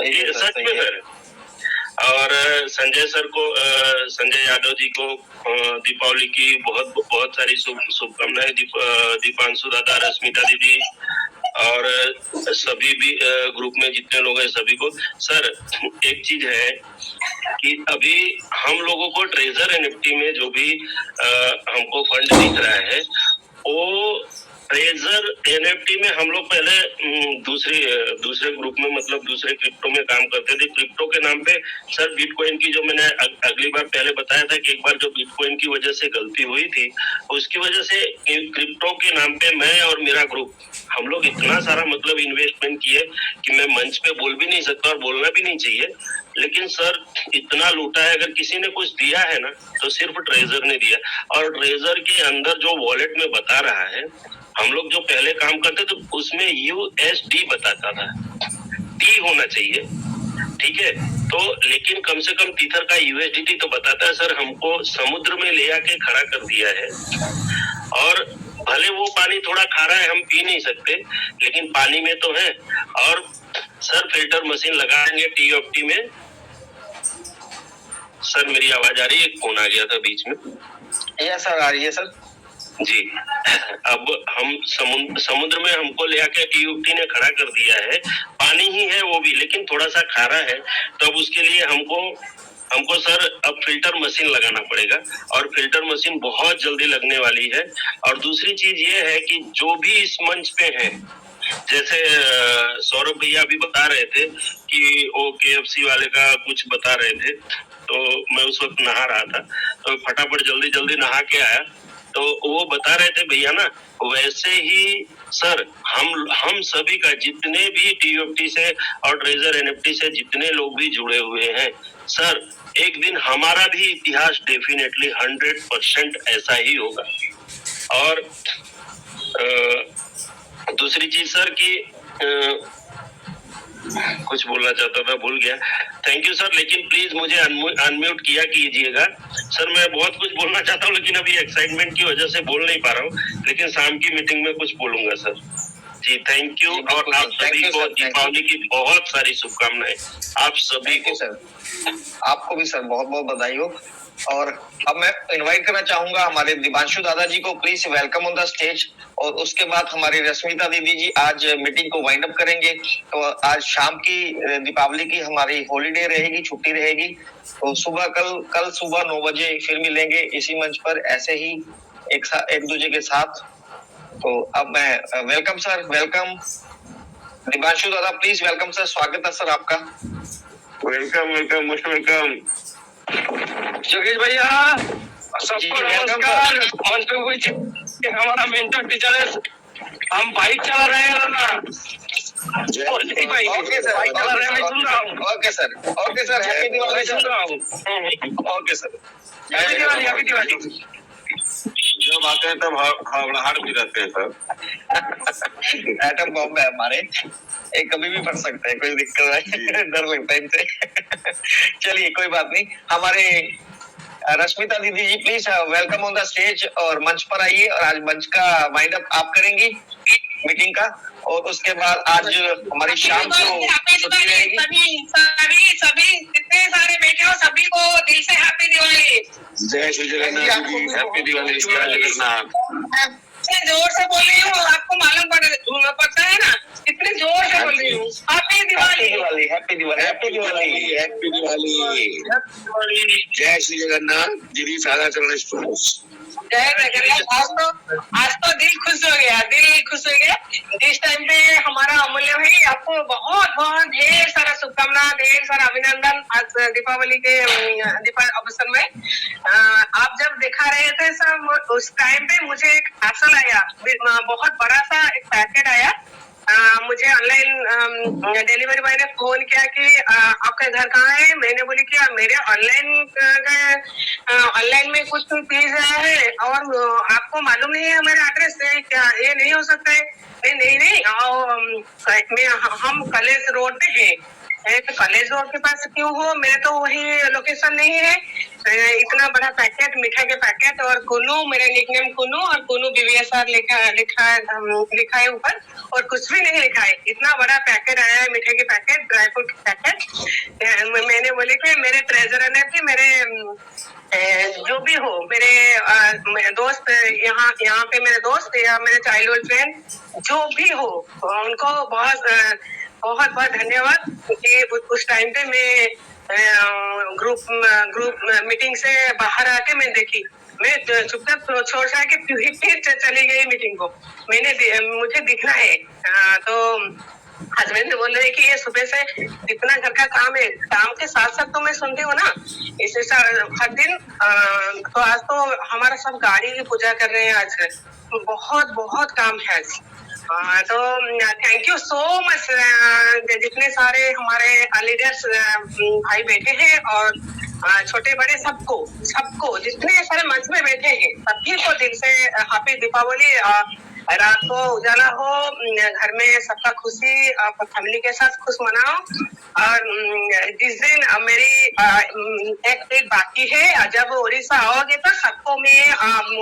ये सच में सर। और संजय सर को, संजय यादव जी को दीपावली की बहुत बहुत सारी शुभकामनाएं। दीपांशु दादा, रश्मिता दीदी और सभी भी ग्रुप में जितने लोग हैं सभी को। सर एक चीज है कि अभी हम लोगों को ट्रेजर एनएफटी में जो भी हमको फंड दिख रहा है, वो ट्रेजर एनएफटी में हम लोग पहले दूसरे ग्रुप में, मतलब दूसरे क्रिप्टो में काम करते थे। क्रिप्टो के नाम पे सर बिटकॉइन की, जो मैंने अगली बार पहले बताया था कि एक बार जो बिटकॉइन की वजह से गलती हुई थी, उसकी वजह से क्रिप्टो के नाम पे मैं और मेरा ग्रुप, हम लोग इतना सारा मतलब इन्वेस्टमेंट किए कि मैं मंच पे बोल भी नहीं सकता और बोलना भी नहीं चाहिए। लेकिन सर इतना लूटा है, अगर किसी ने कुछ दिया है ना तो सिर्फ ट्रेजर ने दिया। और ट्रेजर के अंदर जो वॉलेट में बता रहा है, हम लोग जो पहले काम करते थे उसमें USD बताता था, टी होना चाहिए, ठीक है। तो लेकिन कम से कम तीथर का USDT तो बताता है। सर हमको समुद्र में ले आके खड़ा कर दिया है, और भले वो पानी थोड़ा खारा है, हम पी नहीं सकते, लेकिन पानी में तो है। और सर फिल्टर मशीन लगा देंगे TFT में। सर मेरी आवाज आ रही है? एक फोन आ गया था बीच में। यस सर, आ रही है सर जी। अब हम समुद्र में हमको ले आके TFT ने खड़ा कर दिया है, पानी ही है वो भी, लेकिन थोड़ा सा खारा है। तो अब उसके लिए हमको सर अब फिल्टर मशीन लगाना पड़ेगा, और फिल्टर मशीन बहुत जल्दी लगने वाली है। और दूसरी चीज ये है कि जो भी इस मंच पे है, जैसे सौरभ भैया अभी बता रहे थे कि वो KFC वाले का कुछ बता रहे थे, तो मैं उस वक्त नहा रहा था, तो फटाफट जल्दी नहा के आया, तो वो बता रहे थे भैया ना, वैसे ही सर हम सभी का, जितने भी TFT से और ट्रेजर एनएफटी से जितने लोग भी जुड़े हुए हैं सर, एक दिन हमारा भी इतिहास डेफिनेटली 100% ऐसा ही होगा। और दूसरी चीज सर कि कुछ बोलना चाहता था, भूल गया। थैंक यू सर, लेकिन प्लीज मुझे अनम्यूट किया कीजिएगा। सर मैं बहुत कुछ बोलना चाहता हूँ, लेकिन अभी एक्साइटमेंट की वजह से बोल नहीं पा रहा हूँ, लेकिन शाम की मीटिंग में कुछ बोलूंगा सर। Ji thank you. और आप सभी को दीपावली की बहुत सारी शुभकामनाएं, आप सभी को। सर आपको भी सर बहुत बहुत बधाई हो। और अब मैं इनवाइट करना चाहूंगा हमारे दिपांशु दादा जी को, please welcome on the stage. और उसके बाद हमारी रश्मिता दीदी जी आज मीटिंग को वाइंड अप करेंगे। तो आज शाम की दीपावली की हमारी हॉलीडे रहेगी, छुट्टी रहेगी। तो सुबह कल सुबह 9 बजे फिर मिलेंगे इसी मंच पर, ऐसे ही एक दूसरे के साथ। तो अब मैं वेलकम सर, वेलकम दिपांशु दादा, प्लीज वेलकम सर, स्वागत है सर आपका। Welcome, most welcome. योगेश भैया सबको नमस्कार। मंच पे कोई हमारा मेंटर टीचर है, हम बाइक चला रहे हैं ना। ओके सर, बाइक चला रहे हैं, मैं सुन रहा हूँ। ओके सर, हैप्पी दिवाली सुन रहा हूँ। Okay sir, happy Diwali. जब आते हैं तब हड़बड़ाहट भी रहते हैं सर। एटम बॉम्ब है हमारे, ये कभी भी फट सकते हैं, कोई दिक्कत नहीं, डर लगता है इनसे। चलिए कोई बात नहीं। हमारे रश्मिता दीदी ji please welcome on the stage, और मंच पर आइए। और आज मंच का वाइंड अप आप करेंगी मीटिंग का, और उसके बाद आज हमारी शाम को छुट्टी रहेगी। सभी जितने सारे बैठे हो सभी को दिल से हैप्पी दिवाली। जय श्री जगन्नाथ जी, हैप्पी दिवाली, जय जगन्नाथ। इतने जोर से बोल रही हूँ, आपको मालूम पड़ता है ना, इतने जोर से बोल रही हूँ। Happy Diwali, happy Diwali, happy Diwali, happy Diwali. जय श्री जगन्नाथ। दीदी सादा चरण स्टूडेंट्स। जय जगन्नाथ। आज तो दिल खुश हो गया, दिल खुश हो गया। इस टाइम पे हमारा अमूल्य भाई, आपको बहुत बहुत ढेर सारा शुभकामना, ढेर सारा अभिनंदन आज दीपावली के अवसर में। आप जब दिखा रहे थे सब, उस टाइम पे मुझे एक पार्सल आया, बहुत बड़ा सा एक पैकेट आया। मुझे ऑनलाइन डिलीवरी बॉय ने फोन किया कि आपका घर कहाँ है। मैंने बोली कि मेरे ऑनलाइन में कुछ चीज आया है और आपको मालूम नहीं है हमारा एड्रेस है क्या, ये नहीं हो सकता है। नहीं हम कॉलेज रोड पे है। तो कॉलेज रोड के पास क्यों हो, मेरे तो वही लोकेशन नहीं है। इतना बड़ा पैकेट, मिठाई के पैकेट, और कुनू, मेरा निकनेम कुनू, और कुनू BVSR लिखा है ऊपर, और कुछ भी नहीं लिखा है। इतना बड़ा पैकेट आया है, मिठाई के पैकेट, ड्राई फ्रूट के पैकेट। मैंने बोले कि मेरे ट्रेजरर ने कि मेरे जो भी हो, मेरे दोस्त यहाँ पे, मेरे दोस्त या मेरे चाइल्डहुड फ्रेंड जो भी हो, उनको बहुत धन्यवाद कि उस टाइम पे मैं ग्रुप मीटिंग से बाहर आके मैं देखी, मैं चुपचाप छोड़ छाड़ के फिर चली गई मीटिंग को। मुझे दिखना है। तो हस्बैंड बोल रहे कि ये सुबह से इतना घर का काम है, काम के साथ साथ तो मैं सुनती हूँ ना इसे हर दिन। तो आज तो हमारा सब गाड़ी की पूजा कर रहे हैं आजकल, बहुत काम है आज। तो थैंक यू सो मच जितने सारे हमारे लीडर्स भाई बैठे हैं, और छोटे बड़े सबको जितने सारे मंच में बैठे हैं, सभी को दिल से हैप्पी दीपावली। रात को उजाला हो, घर में सबका खुशी, फैमिली के साथ खुश मनाओ। और जिस दिन मेरी एक डेट बाकी है, जब उड़ीसा आओगे तो सबको मैं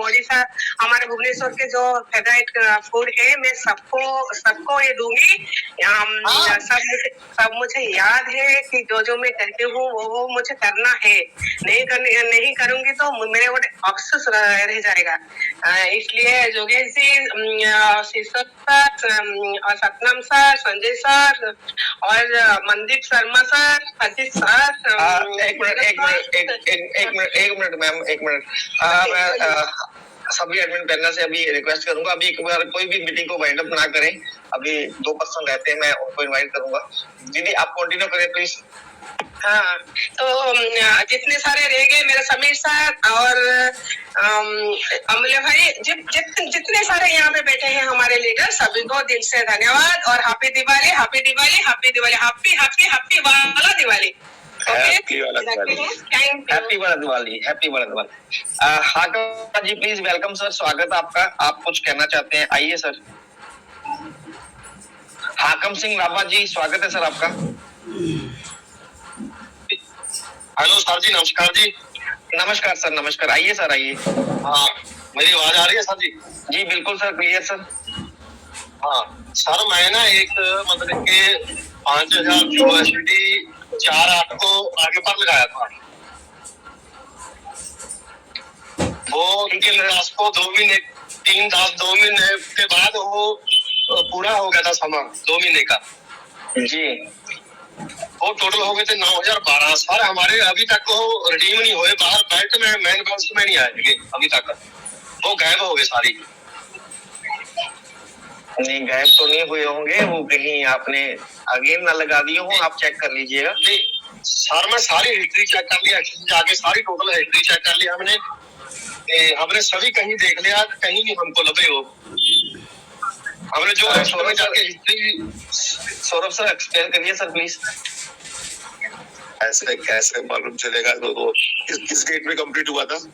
उड़ीसा, हमारे भुवनेश्वर के जो फेवरेट फूड है, मैं सबको ये दूंगी। सब मुझे याद है कि जो मैं करती हूँ वो मुझे करना है। नहीं करूंगी तो मेरे वो अफसोस रह जाएगा। इसलिए योगेश जी, शीर्षक सर, और सतनाम सर, संजय सर, और मनदीप शर्मा सर, अजीत सर। एक मिनट मैम, एक मिनट। मैं सभी एडमिन पैनल से अभी रिक्वेस्ट करूंगा, अभी एक बार कोई भी मीटिंग को वाइंड अप ना करें। अभी 2 पर्सन रहते हैं, मैं उनको इनवाइट करूंगा। दीदी आप कंटिन्यू करें प्लीज। हाँ, तो जितने सारे रह गए, मेरे समीर सर और अमूल्य भाई, जितने सारे यहाँ पे बैठे हैं हमारे लीडर, सभी को दिल से धन्यवाद, और happy Diwali, happy Diwali, happy Diwali, happy वाला दिवाली। हैप्पी वाला दिवाली, हैप्पी वाला दिवाली। हाकम जी प्लीज, वेलकम सर, स्वागत आपका। आप कुछ कहना चाहते हैं, आइए सर। हाकम सिंह राभा जी, स्वागत है सर आपका। हेलो सर जी, नमस्कार जी। नमस्कार सर, नमस्कार, आइए सर, आइए। हाँ, मेरी आवाज आ रही है सर जी? जी बिल्कुल सर, क्लियर सर। हाँ सर, मैं ना एक मतलब के 5000 यूनिवर्सिटी 4-8 को आगे पर लगाया था। वो 3-10 को 2 महीने, 3-10-2 महीने के बाद वो पूरा हो गया था समय 2 महीने का जी। वो टोटल हो गए थे 9012 सर। हमारे अभी तक वो रिडीम नहीं हुए, बाहर बेल्ट में मेन बेल्ट में नहीं आए अभी तक, वो गायब हो गए सारी। नहीं, गायब तो नहीं हुए होंगे, वो कहीं आपने अगेन ना लगा दिए हो, आप चेक कर लीजिएगा। नहीं सर, मैं सारी हिस्ट्री चेक कर लिया, जाके सारी टोटल हिस्ट्री चेक कर लिया हमने सभी कहीं देख लिया, कहीं नहीं हमको लगे वो। हमने जो सौरभ सर एक्सप्लेन करिए सर प्लीज। ऐसे कैसे मालूम चलेगा? तो किस डेट में कंप्लीट हुआ था सर?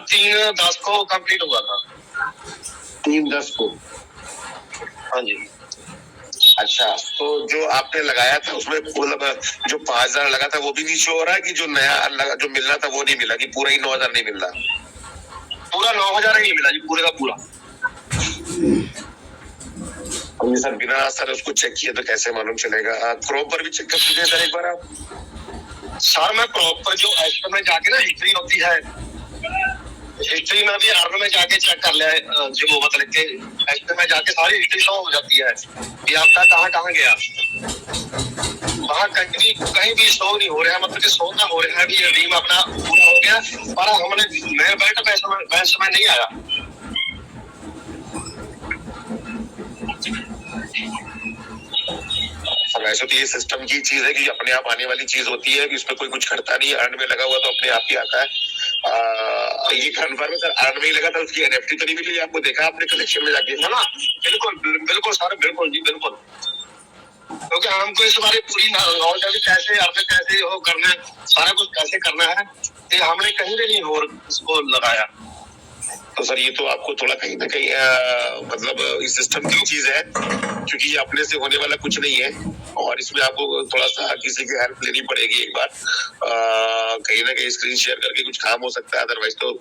3-10 को कंप्लीट हुआ था। 3-10 को? हाँ जी। अच्छा, तो जो आपने लगाया था उसमें मतलब जो 5000 लगा था वो भी नहीं शो हो रहा है कि जो नया लगा, जो मिलना था वो नहीं मिला, कि पूरा ही 9000 नहीं मिल रहा? पूरा 9000 ही नहीं मिला जी, पूरे का पूरा। सर बिना सर उसको चेक किया तो कैसे मालूम चलेगा? क्रोम पर भी चेक कर लीजिए सर एक बार आप। सर मैं प्रॉपर जो एस्टर में जाके ना हिस्ट्री होती है, हिस्ट्री में भी अर्न में जाके चेक कर ले, जो मतलब के हिस्ट्री में जाके सारी हिस्ट्री शो हो जाती है कि आपका कहाँ गया। वहाँ कहीं भी शो नहीं हो रहा है, मतलब कि शो ना हो रहा है कि ड्रीम अपना पूरा हो गया, पर हमने मेरे बेल्ट में समय नहीं आया। वैसे तो ये सिस्टम की चीज है कि अपने आप आने वाली चीज होती है कि उसमें कोई कुछ करता नहीं है। अर्न में लगा हुआ तो अपने आप ही आता है। ये कन्फर्म है सर, अर्न में ही लगा था, उसकी एनएफटी तो नहीं मिली आपको? देखा आपने कलेक्शन में जाके? है ना, बिल्कुल बिल्कुल सर, बिल्कुल जी बिल्कुल, क्योंकि हमको इस बारे पूरी नॉलेज है कैसे अर्न कैसे हो करना है, सारा कुछ कैसे करना है, ये हमने कहीं भी नहीं और इसको लगाया। तो सर ये तो आपको थोड़ा कहीं ना कहीं मतलब इस सिस्टम की चीज है, क्योंकि ये अपने से होने वाला कुछ नहीं है और इसमें आपको थोड़ा सा किसी की हेल्प लेनी पड़ेगी एक बार। कहीं ना कहीं स्क्रीन शेयर करके कुछ काम हो सकता है, अदरवाइज तो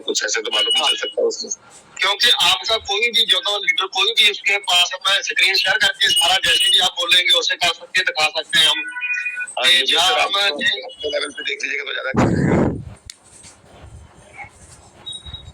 कुछ ऐसे तो मालूम नहीं चल सकता उसमें, क्योंकि आपका कोई भी जो लीडर कोई भी उसके पास अपना स्क्रीन शेयर करके सारा जैसे भी आप बोलेंगे उसे कर सकते दिखा सकते हैं हम। लेवल पे देख लीजिएगा तो ज्यादा अच्छा रहेगा।